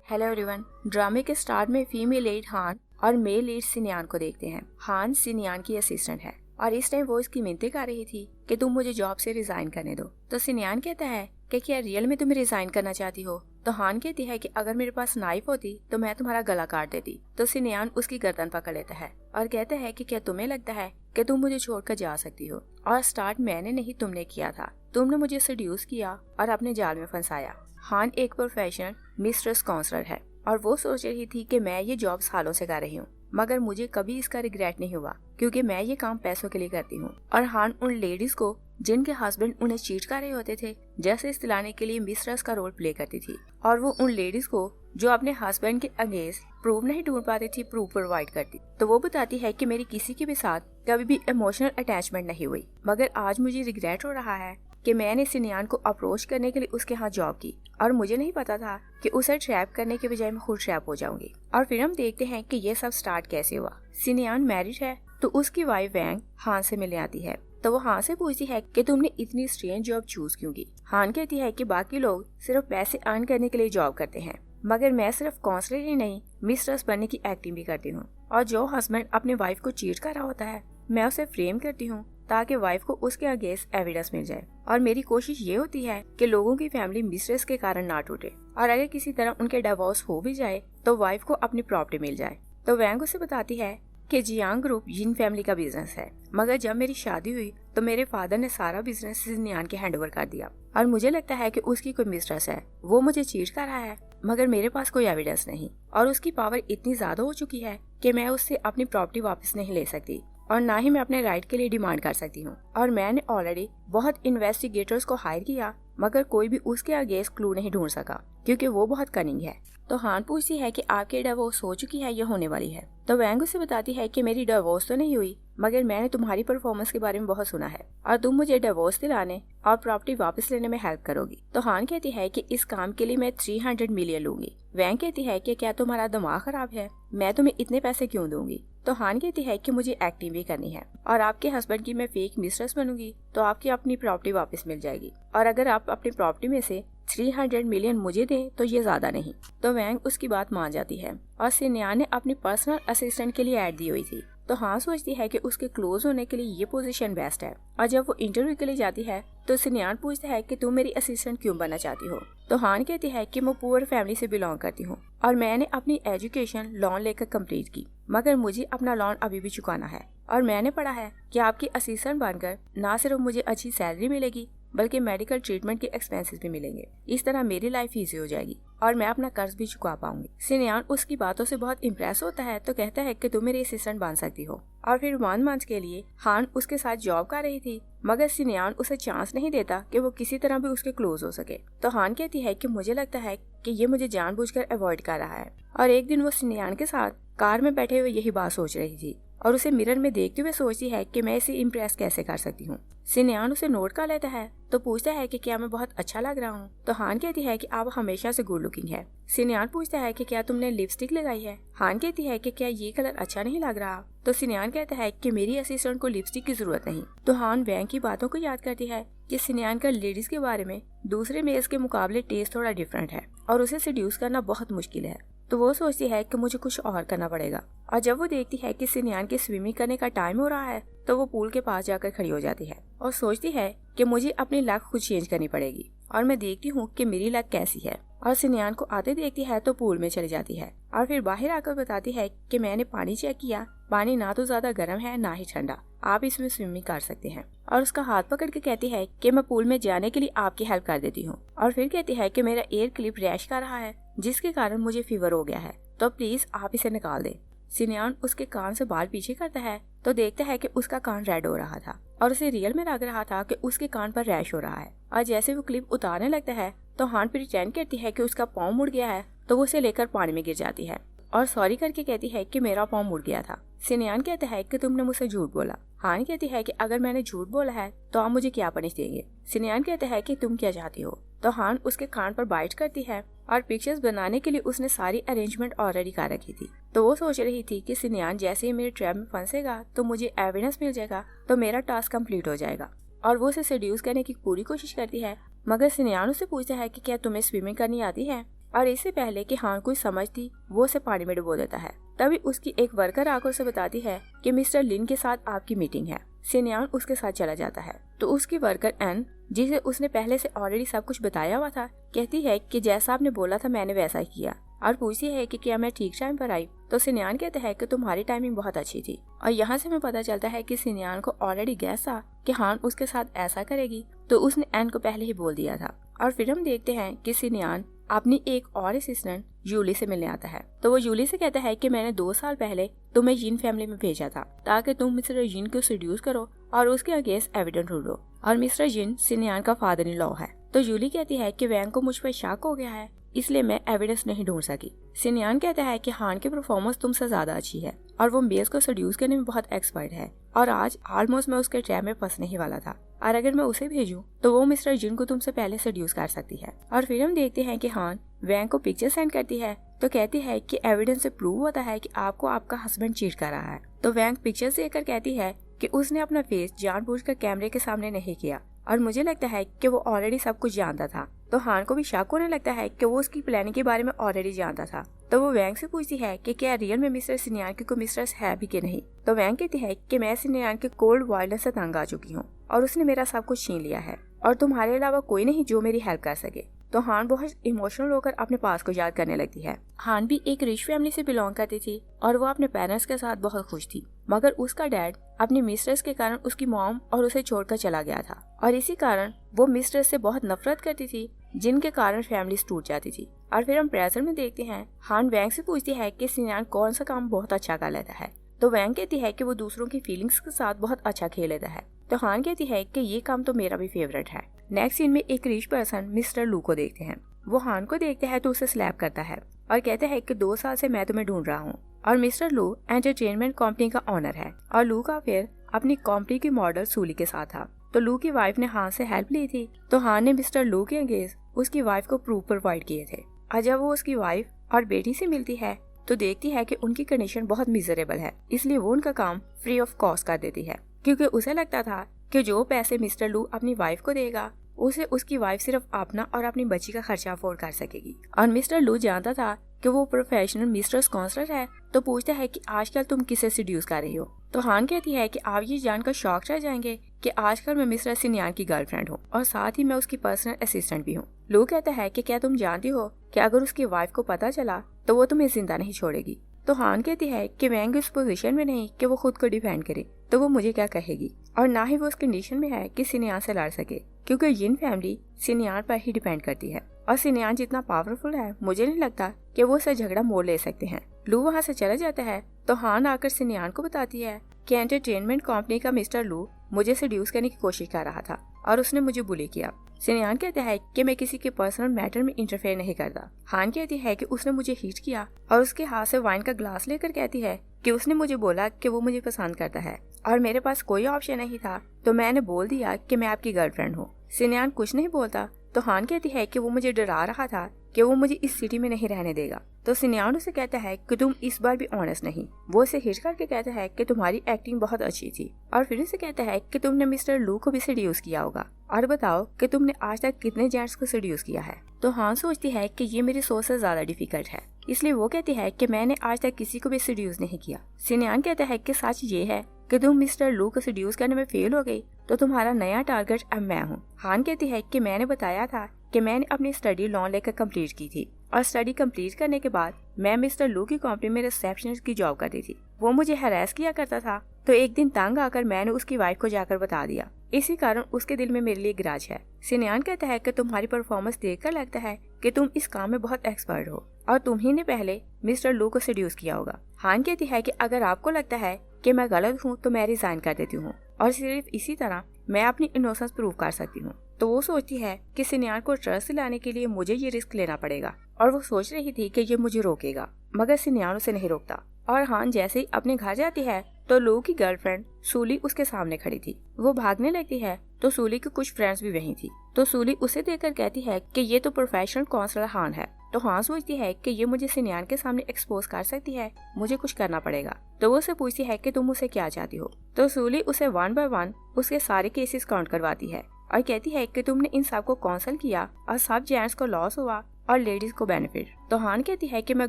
Hello everyone. ड्रामे के start में फीमेल लीड हान और मेल लीड सिनियान को देखते हैं। हान सिनियान की असिस्टेंट है और इस टाइम वो इसकी मिन्नतें कर रही थी कि तुम मुझे जॉब से रिजाइन करने दो। तो सिनियान कहता है कि क्या रियल में तुम रिजाइन करना चाहती हो? तो हान कहती है कि अगर मेरे पास नाइफ होती तो मैं तुम्हारा गला काट देती। तो सिनियान उसकी गर्दन पकड़ लेता है और कहता है कि क्या तुम्हें लगता है कि तुम मुझे छोड़कर जा सकती हो? और स्टार्ट मैंने नहीं तुमने किया था। तुमने मुझे सेड्यूस किया और अपने जाल में फंसाया। हान एक प्रोफेशनल मिस्ट्रेस काउंसलर है और वो सोच रही थी कि मैं ये जॉब सालों से कर रही हूँ, मगर मुझे कभी इसका रिग्रेट नहीं हुआ क्योंकि मैं ये काम पैसों के लिए करती हूँ। और हान उन लेडीज को जिनके हस्बैंड उन्हें चीट कर रहे होते थे जैसे दिलाने के लिए मिस्ट्रेस का रोल प्ले करती थी, और वो उन लेडीज को जो अपने हस्बैंड के अगेंस्ट प्रूफ नहीं ढूंढ पाती थी प्रूफ प्रोवाइड करती। तो वो बताती है कि मेरी किसी के भी साथ कभी भी इमोशनल अटैचमेंट नहीं हुई, मगर आज मुझे रिग्रेट हो रहा है कि मैंने सिनियान को अप्रोच करने के लिए उसके यहाँ जॉब की और मुझे नहीं पता था कि उसे ट्रैप करने के बजाय मैं खुद ट्रैप हो जाऊंगी। और फिर हम देखते हैं कि ये सब स्टार्ट कैसे हुआ। सिनियान मैरिड है तो उसकी वाइफ वैंग हान से मिलने आती है। तो वो हान से पूछती है कि तुमने इतनी स्ट्रेंज जॉब चूज क्यों की? हान कहती है कि बाकी लोग सिर्फ पैसे अर्न करने के लिए जॉब करते हैं, मगर मैं सिर्फ काउंसलर ही नहीं मिस्ट्रेस बनने की एक्टिंग भी करती हूँ। और जो हस्बैंड अपने वाइफ को चीट कर रहा होता है मैं उसे फ्रेम करती हूँ ताकि वाइफ को उसके अगेंस्ट एविडेंस मिल जाए। और मेरी कोशिश ये होती है कि लोगों की फैमिली मिस्ट्रेस के कारण ना टूटे, और अगर किसी तरह उनके डिवोर्स हो भी जाए तो वाइफ को अपनी प्रॉपर्टी मिल जाए। तो वैंग उसे बताती है कि जियांग ग्रुप जिन फैमिली का बिजनेस है, मगर जब मेरी शादी हुई तो मेरे फादर ने सारा बिजनेस सिनियान के हैंडओवर कर दिया और मुझे लगता है कि उसकी कोई मिस्ट्रेस है, वो मुझे चीट कर रहा है, मगर मेरे पास कोई एविडेंस नहीं और उसकी पावर इतनी ज्यादा हो चुकी है कि मैं उससे अपनी प्रॉपर्टी वापस नहीं ले सकती और ना ही मैं अपने राइट के लिए डिमांड कर सकती हूँ। और मैंने ऑलरेडी बहुत इन्वेस्टिगेटर्स को हायर किया, मगर कोई भी उसके अगेंस्ट क्लू नहीं ढूंढ सका क्योंकि वो बहुत कनिंग है। तो हान पूछती है कि आपकी डिवोर्स हो चुकी है या होने वाली है? तो वैंग उसे बताती है कि मेरी डिवोर्स तो नहीं हुई, मगर मैंने तुम्हारी परफॉर्मेंस के बारे में बहुत सुना है और तुम मुझे डिवोर्स दिलाने और प्रॉपर्टी वापस लेने में हेल्प करोगी। तो हान कहती है कि इस काम के लिए मैं 300 मिलियन लूंगी। वैंग कहती है कि क्या तुम्हारा दिमाग खराब है, मैं तुम्हें इतने पैसे क्यों दूंगी? तो हान कहती है कि मुझे एक्टिंग भी करनी है और आपके हस्बैंड की मैं फेक मिस्ट्रेस बनूंगी तो आपकी अपनी प्रॉपर्टी वापस मिल जाएगी, और अगर आप अपनी प्रॉपर्टी में से 300 मिलियन मुझे दें तो ये ज्यादा नहीं। तो वैंग उसकी बात मान जाती है और सिनियान ने अपनी पर्सनल असिस्टेंट के लिए ऐड दी हुई थी। तो हान सोचती है कि उसके क्लोज होने के लिए ये पोजीशन बेस्ट है। और जब वो इंटरव्यू के लिए जाती है तो सिनियान पूछता है कि तुम मेरी असिस्टेंट क्यों बनना चाहती हो? तो हान कहती है कि मैं पुअर फैमिली से बिलोंग करती हूँ और मैंने अपनी एजुकेशन लोन लेकर कंप्लीट की, मगर मुझे अपना लोन अभी भी चुकाना है। और मैंने पढ़ा है कि आपकी असिस्टेंट बनकर न सिर्फ मुझे अच्छी सैलरी मिलेगी बल्कि मेडिकल ट्रीटमेंट के एक्सपेंसेस भी मिलेंगे। इस तरह मेरी लाइफ इजी हो जाएगी और मैं अपना कर्ज भी चुका पाऊंगी। सिनियान उसकी बातों से बहुत इम्प्रेस होता है तो कहता है कि तुम मेरी असिस्टेंट बन सकती हो। और फिर 1 मंथ के लिए हान उसके साथ जॉब कर रही थी, मगर सिनियान उसे चांस नहीं देता कि वो किसी तरह भी उसके क्लोज हो सके। तो हान कहती है कि मुझे लगता है कि ये मुझे जानबूझकर अवॉइड कर रहा है। और एक दिन वो सिनियान के साथ कार में बैठे हुए यही बात सोच रही थी और उसे मिरर में देखते हुए सोचती है कि मैं इसे इम्प्रेस कैसे कर सकती हूँ। सिनियान उसे नोट कर लेता है तो पूछता है कि क्या मैं बहुत अच्छा लग रहा हूँ? तो हान कहती है कि आप हमेशा से गुड लुकिंग है। सिनियान पूछता है कि क्या तुमने लिपस्टिक लगाई है? हान कहती है कि क्या ये कलर अच्छा नहीं लग रहा? तो सिनियान कहता है कि मेरी असिस्टेंट को लिपस्टिक की जरूरत नहीं। तो हान वैंग की बातों को याद करती है कि सिनियान का लेडीज के बारे में दूसरे मेल्स के मुकाबले टेस्ट थोड़ा डिफरेंट है और उसे सेड्यूस करना बहुत मुश्किल है। तो वो सोचती है कि मुझे कुछ और करना पड़ेगा। और जब वो देखती है कि सिनियान के स्विमिंग करने का टाइम हो रहा है तो वो पूल के पास जाकर खड़ी हो जाती है और सोचती है कि मुझे अपनी लक खुद चेंज करनी पड़ेगी और मैं देखती हूँ कि मेरी लक कैसी है। और सिनियान को आते देखती है तो पूल में चली जाती है और फिर बाहर आकर बताती है कि मैंने पानी चेक किया, पानी ना तो ज्यादा गर्म है ना ही ठंडा, आप इसमें स्विमिंग कर सकते हैं। और उसका हाथ पकड़ के कहती है कि मैं पूल में जाने के लिए आपकी हेल्प कर देती हूँ। और फिर कहती है कि मेरा एयर क्लिप रैश कर रहा है जिसके कारण मुझे फीवर हो गया है, तो प्लीज आप इसे निकाल दें। सिनियान उसके कान से बाल पीछे करता है तो देखता है कि उसका कान रेड हो रहा था और उसे रियल में लग रहा था कि उसके कान पर रैश हो रहा है। और जैसे वो क्लिप उतारने लगता है तो हान प्रिटेंड करती है कि उसका पाँव मुड़ गया है तो वो उसे लेकर पानी में गिर जाती है और सॉरी करके कहती है कि मेरा पाँव मुड़ गया था। सिनियान कहता है कि तुमने मुझसे झूठ बोला। हान कहती है कि अगर मैंने झूठ बोला है तो आप मुझे क्या पनिश देंगे? सिनियान कहता है कि तुम क्या चाहती हो? तो हान उसके कान पर बाइट करती है और पिक्चर्स बनाने के लिए उसने सारी अरेंजमेंट ऑलरेडी कर रखी थी। तो वो सोच रही थी कि सिनियान जैसे ही मेरे ट्रैप में फंसेगा तो मुझे एविडेंस मिल जाएगा तो मेरा टास्क कंप्लीट हो जाएगा। और वो उसे सेड्यूस करने की पूरी कोशिश करती है, मगर सिनियान उससे पूछता है कि क्या तुम्हें स्विमिंग करनी आती है? और इससे पहले कि हान कुछ समझती वो उसे पानी में डुबो देता है। तभी उसकी एक वर्कर आकर उसे बताती है कि मिस्टर लिन के साथ आपकी मीटिंग है। सिन्यान उसके साथ चला जाता है तो उसकी वर्कर एन, जिसे उसने पहले से ऑलरेडी सब कुछ बताया हुआ था, कहती है कि जैसा आपने बोला था मैंने वैसा ही किया और पूछती है कि क्या मैं ठीक टाइम पर आई। तो सिन्यान कहता है कि तुम्हारी टाइमिंग बहुत अच्छी थी। और यहाँ से हमें पता चलता है कि सिन्यान को ऑलरेडी गैस था कि हान उसके साथ ऐसा करेगी, तो उसने एन को पहले ही बोल दिया था। और फिर हम देखते हैं कि सिन्यान अपनी एक और असिस्टेंट जूली से मिलने आता है। तो वो जूली से कहता है कि मैंने 2 साल पहले तुम्हें यिन फैमिली में भेजा था ताकि तुम मिस्टर यिन को सेड्यूस करो और उसके अगेंस्ट एविडेंस ढूंढो। और मिस्टर यिन सिन्यान का फादर इन लॉ है। तो जूली कहती है कि वैंग को मुझ पर शक हो गया है, इसलिए मैं एविडेंस नहीं ढूंढ सकी। सिन्यान कहता है कि हान की परफॉर्मेंस तुमसे ज्यादा अच्छी है और वो मेल्स को सेड्यूस करने में बहुत एक्सपर्ट है और आज ऑलमोस्ट मैं उसके ट्रैप में फंसने ही वाला था और अगर मैं उसे भेजूं तो वो मिस्टर जिन को तुमसे पहले सेड्यूस कर सकती है। और फिर हम देखते हैं कि हान वैंग को पिक्चर सेंड करती है तो कहती है कि एविडेंस से प्रूव होता है कि आपको आपका हस्बैंड चीट कर रहा है। तो वैंग पिक्चर देखकर कहती है कि उसने अपना फेस जानबूझकर कैमरे के सामने नहीं किया और मुझे लगता है कि वो ऑलरेडी सब कुछ जानता था। तो हान को भी शक होने लगता है कि वो उसकी प्लानिंग के बारे में ऑलरेडी जानता था। तो वो वैंग से पूछती है कि क्या रियल में मिस्टर सिन्यान की कोई मिस्ट्रेस है भी कि नहीं। तो वैंग कहती है कि मैं सिन्यान के कोल्ड वायलेंस से तंग आ चुकी हूँ और उसने मेरा सब कुछ छीन लिया है और तुम्हारे अलावा कोई नहीं जो मेरी हेल्प कर सके। तो हान बहुत इमोशनल होकर अपने पास को याद करने लगती है। हान भी एक रिच फैमिली से बिलोंग करती थी और वो अपने पेरेंट्स के साथ बहुत खुश थी, मगर उसका डैड अपनी मिस्ट्रेस के कारण उसकी मॉम और उसे छोड़कर चला गया था और इसी कारण वो मिस्ट्रेस से बहुत नफरत करती थी, जिनके कारण फैमिली टूट जाती थी। और फिर हम प्रेजेंट में देखते हैं हान वैंग से पूछती है कि सिन्यान कौन सा काम बहुत अच्छा कर लेता है। तो वैंग कहती है कि वो दूसरों की फीलिंग्स के साथ बहुत अच्छा खेल लेता है। तो हान कहती है कि ये काम तो मेरा भी फेवरेट है। नेक्स्ट सीन में एक रिच पर्सन मिस्टर लू को देखते हैं। वो हान को देखते हैं तो उसे स्लैप करता है और कहते हैं कि 2 साल से मैं तुम्हें ढूंढ रहा हूँ। और मिस्टर लू एंटरटेनमेंट कंपनी का ऑनर है और लू का फिर अपनी कंपनी की मॉडल सूली के साथ था। तो लू की वाइफ ने हान से हेल्प ली थी, तो हान ने मिस्टर लू के अगेंस्ट उसकी वाइफ को प्रूफ प्रोवाइड किए थे। और जब वो उसकी वाइफ और बेटी से मिलती है तो देखती है कि उनकी कंडीशन बहुत मिजरेबल है, इसलिए वो उनका काम फ्री ऑफ कॉस्ट कर देती है, क्योंकि उसे लगता था कि जो पैसे मिस्टर लू अपनी वाइफ को देगा उसे उसकी वाइफ सिर्फ अपना और अपनी बच्ची का खर्चा अफोर्ड कर सकेगी। और मिस्टर लू जानता था कि वो प्रोफेशनल मिस्ट्रेस काउंसलर है, तो पूछता है कि आजकल तुम किसे सेड्यूस कर रही हो। तो हान कहती है कि आप ये जानकर शॉक रह जाएंगे कि आजकल मैं मिस्टर सिन्यान की गर्लफ्रेंड हूँ और साथ ही मैं उसकी पर्सनल असिस्टेंट भी हूँ। लू कहता है कि क्या तुम जानती हो कि अगर उसकी वाइफ को पता चला तो वो तुम्हें जिंदा नहीं छोड़ेगी। तो हान कहती है कि वैंग इस पोजीशन में नहीं कि वो खुद को डिफेंड करे, तो वो मुझे क्या कहेगी, और ना ही वो उस कंडीशन में है कि सिन्यान से लड़ सके, क्योंकि यिन फैमिली सिन्यान पर ही डिपेंड करती है और सिन्यान जितना पावरफुल है मुझे नहीं लगता कि वो उससे झगड़ा मोड़ ले सकते हैं। लू वहाँ से चला जाता है तो हान आकर सिन्यान को बताती है कि एंटरटेनमेंट कंपनी का मिस्टर लू मुझे सेड्यूस करने की कोशिश कर रहा था और उसने मुझे बुली किया। सिन्यान कहता है कि मैं किसी के पर्सनल मैटर में इंटरफेयर नहीं करता। हान कहती है कि उसने मुझे हिट किया और उसके हाथ से वाइन का ग्लास लेकर कहती है कि उसने मुझे बोला कि वो मुझे पसंद करता है और मेरे पास कोई ऑप्शन नहीं था, तो मैंने बोल दिया कि मैं आपकी गर्लफ्रेंड हूँ। सिन्यान कुछ नहीं बोलता तो हान कहती है कि वो मुझे डरा रहा था कि वो मुझे इस सिटी में नहीं रहने देगा। तो सिन्यान उसे कहता है कि तुम इस बार भी ऑनेस्ट नहीं। वो उसे हिट करके कहता है कि तुम्हारी एक्टिंग बहुत अच्छी थी और फिर उसे कहता है कि तुमने मिस्टर लू को भी सेड्यूस किया होगा और बताओ कि तुमने आज तक कितने जेंट्स को सेड्यूस किया है। तो हान सोचती है कि ये मेरी सोच से ज्यादा डिफिकल्ट है, इसलिए वो कहती है कि मैंने आज तक किसी को भी सेड्यूस नहीं किया। सिन्यान कहता है कि सच ये है कि तुम मिस्टर लू को सेड्यूस करने में फेल हो गई, तो तुम्हारा नया टारगेट अब मैं हूँ। हान कहती है कि मैंने बताया था कि मैंने अपनी स्टडी लोन लेकर कंप्लीट की थी और स्टडी कंप्लीट करने के बाद मैं मिस्टर लू की कंपनी में रिसेप्शनिस्ट की जॉब करती थी। वो मुझे हैरेस किया करता था, तो एक दिन तंग आकर मैंने उसकी वाइफ को जाकर बता दिया। इसी कारण उसके दिल में मेरे लिए ग्राज है। सिन्यान कहता है कि तुम्हारी परफॉर्मेंस देखकर लगता है कि तुम इस काम में बहुत एक्सपर्ट हो और तुम ही ने पहले मिस्टर लू को सेड्यूस किया होगा। हान कहती है कि अगर आपको लगता है कि मैं गलत हूँ तो मैं रिजाइन कर देती हूँ और सिर्फ इसी तरह मैं अपनी इनोसेंस प्रूव कर सकती हूँ। तो वो सोचती है कि सिन्यान को ट्रस्ट दिलाने के लिए मुझे ये रिस्क लेना पड़ेगा और वो सोच रही थी कि ये मुझे रोकेगा, मगर सिन्यान उसे नहीं रोकता। और हान जैसे ही अपने घर जाती है तो लू की गर्लफ्रेंड सूली उसके सामने खड़ी थी। वो भागने लगती है तो सूली की कुछ फ्रेंड्स भी वहीं थी। तो सूली उसे देखकर कहती है कि ये तो प्रोफेशनल काउंसलर हान है। तो हान सोचती है कि ये मुझे सिन्यान के सामने एक्सपोज कर सकती है, मुझे कुछ करना पड़ेगा। तो वो उसे पूछती है कि तुम उसे क्या चाहती हो। तो सूली उसे 1 बाय 1 उसके सारे केसेस काउंट करवाती है और कहती है कि तुमने इन सब को काउंसल किया और सब जेंट्स को लॉस हुआ और लेडीज को बेनिफिट। तो हान कहती है कि मैं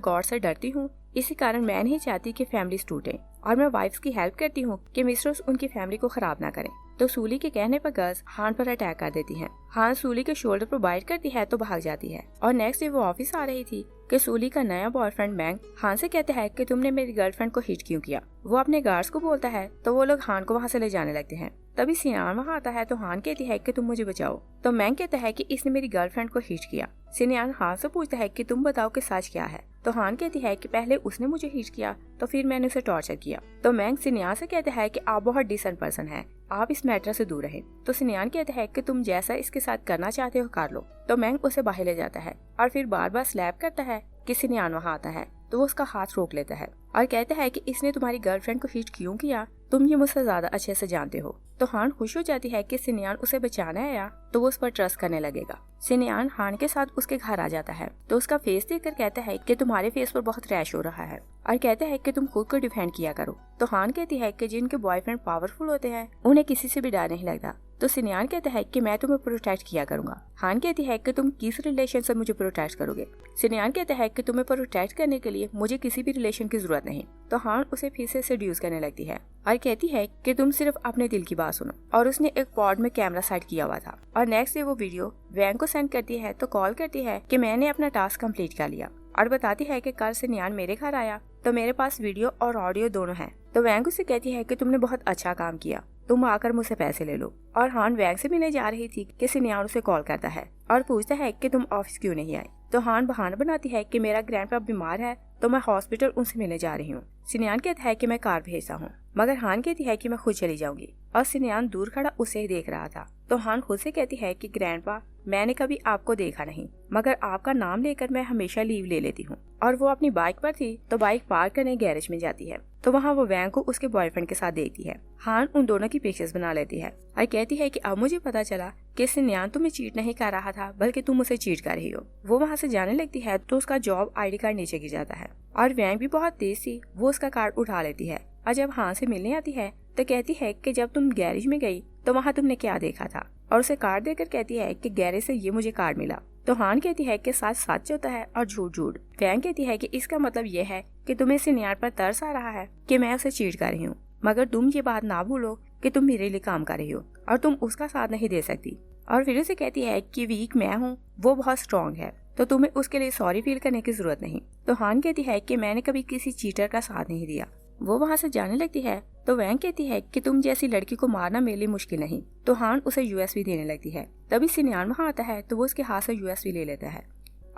गॉड से डरती हूँ, इसी कारण मैं नहीं चाहती कि फैमिलीज टूटे और मैं वाइफ्स की हेल्प करती हूँ कि मिस्ट्रेस उनकी फैमिली को खराब ना करें। तो सूली के कहने पर गज हान पर अटैक कर देती है। हान सूली के शोल्डर पर बाइट करती है तो भाग जाती है। और नेक्स्ट डे वो ऑफिस आ रही थी कि सूली का नया बॉयफ्रेंड मैंग हान से कहता है कि तुमने मेरी गर्लफ्रेंड को हिट क्यों किया। वो अपने गार्ड्स को बोलता है तो वो लोग हान को वहाँ से ले जाने लगते हैं। तभी सिनियान वहाँ आता है तो हान कहती है कि तुम मुझे बचाओ। तो मैंग कहता है कि इसने मेरी गर्लफ्रेंड को हिट किया। सिनियान हान से पूछता है कि तुम बताओ कि सच क्या है। तो हान कहती है कि पहले उसने मुझे हिट किया तो फिर मैंने उसे टॉर्चर किया। तो मैंग सिनियान से कहता है कि आप बहुत डिसेंट पर्सन है, आप इस मैटर से दूर रहे। तो सिनियान कहता है कि तुम जैसा इसके साथ करना चाहते हो कर लो। तो मैंग उसे बाहर ले जाता है और फिर बार बार स्लैप करता है कि सिनियान वहाँ आता है तो वो उसका हाथ रोक लेता है और कहता है कि इसने तुम्हारी गर्लफ्रेंड को हिट क्यों किया, तुम ये मुझसे ज्यादा अच्छे से जानते हो। तो हान खुश हो जाती है कि सिनियान उसे बचाने आया तो वो उस पर ट्रस्ट करने लगेगा। सिनियान हान के साथ उसके घर आ जाता है तो उसका फेस देखकर कहता है कि तुम्हारे फेस पर बहुत रैश हो रहा है और कहता है कि तुम खुद को डिफेंड किया करो। तो हान कहती है कि जिनके बॉयफ्रेंड पावरफुल होते हैं उन्हें किसी से भी डर नहीं लगता। तो सिनियान कहता है कि मैं तुम्हें प्रोटेक्ट किया करूंगा। हान कहती है कि तुम किस रिलेशन से मुझे प्रोटेक्ट करोगे। सिनियान कहता है कि तुम्हें प्रोटेक्ट करने के लिए मुझे किसी भी रिलेशन की जरूरत नहीं। तो हान उसे फिर से सेड्यूस करने लगती है और कहती है कि तुम सिर्फ अपने दिल की बात सुनो। और उसने एक पॉड में कैमरा सेट किया हुआ था और नेक्स्ट डे वो वीडियो वैंग को सेंड करती है तो कॉल करती है कि मैंने अपना टास्क कंप्लीट कर लिया और बताती है कि कल सिनियान मेरे घर आया तो मेरे पास वीडियो और ऑडियो दोनों हैं। तो वैंग उसे कहती है कि तुमने बहुत अच्छा काम किया, तुम आकर मुझसे पैसे ले लो। और हान वैंग से मिलने जा रही थी कि सिनियान उसे कॉल करता है और पूछता है कि तुम ऑफिस क्यों नहीं आई। तो हान बहाना बनाती है कि मेरा ग्रैंडपा बीमार है तो मैं हॉस्पिटल उनसे मिलने जा रही हूँ। सिनियान कहता है कि मैं कार भेजता हूँ, मगर हान कहती है कि मैं खुद चली जाऊंगी और सिनियान दूर खड़ा उसे ही देख रहा था। तो हान खुद से कहती है कि ग्रैंडपा मैंने कभी आपको देखा नहीं, मगर आपका नाम लेकर मैं हमेशा लीव ले लेती हूँ। और वो अपनी बाइक पर थी तो बाइक पार्क करने गैरेज में जाती है तो वहाँ वो वैंग को उसके बॉयफ्रेंड के साथ देखती है। हान उन दोनों की पिक्चर्स बना लेती है और कहती है कि अब मुझे पता चला कि सिनियान तुम्हें चीट नहीं कर रहा था बल्कि तुम उसे चीट कर रही हो। वो वहाँ से जाने लगती है तो उसका जॉब आईडी कार्ड नीचे गिर जाता है और वैंग भी बहुत तेज थी, वो उसका कार्ड उठा लेती है और जब हान से मिलने आती है तो कहती है कि जब तुम गैरेज में गई तो वहाँ तुमने क्या देखा था और उसे कार्ड देकर कहती है कि गैरेज से ये मुझे कार्ड मिला। तो हान कहती है कि सच सच होता है और झूठ झूठ। वैंग कहती है कि इसका मतलब ये है कि तुम्हें सिनियान पर तरस आ रहा है कि मैं उसे चीट कर रही हूँ, मगर तुम ये बात ना भूलो कि तुम मेरे लिए काम कर रही हो और तुम उसका साथ नहीं दे सकती। और फिर उसे कहती है कि वीक मैं हूँ, वो बहुत स्ट्रॉन्ग है तो तुम्हें उसके लिए सॉरी फील करने की जरूरत नहीं। तो हान कहती है कि मैंने कभी किसी चीटर का साथ नहीं दिया। वो वहाँ से जाने लगती है तो वैंग कहती है कि तुम जैसी लड़की को मारना मेरे लिए मुश्किल नहीं। तो हान उसे यूएसबी देने लगती है। तभी सिनियान वहाँ आता है तो वो उसके हाथ से यूएसबी ले लेता है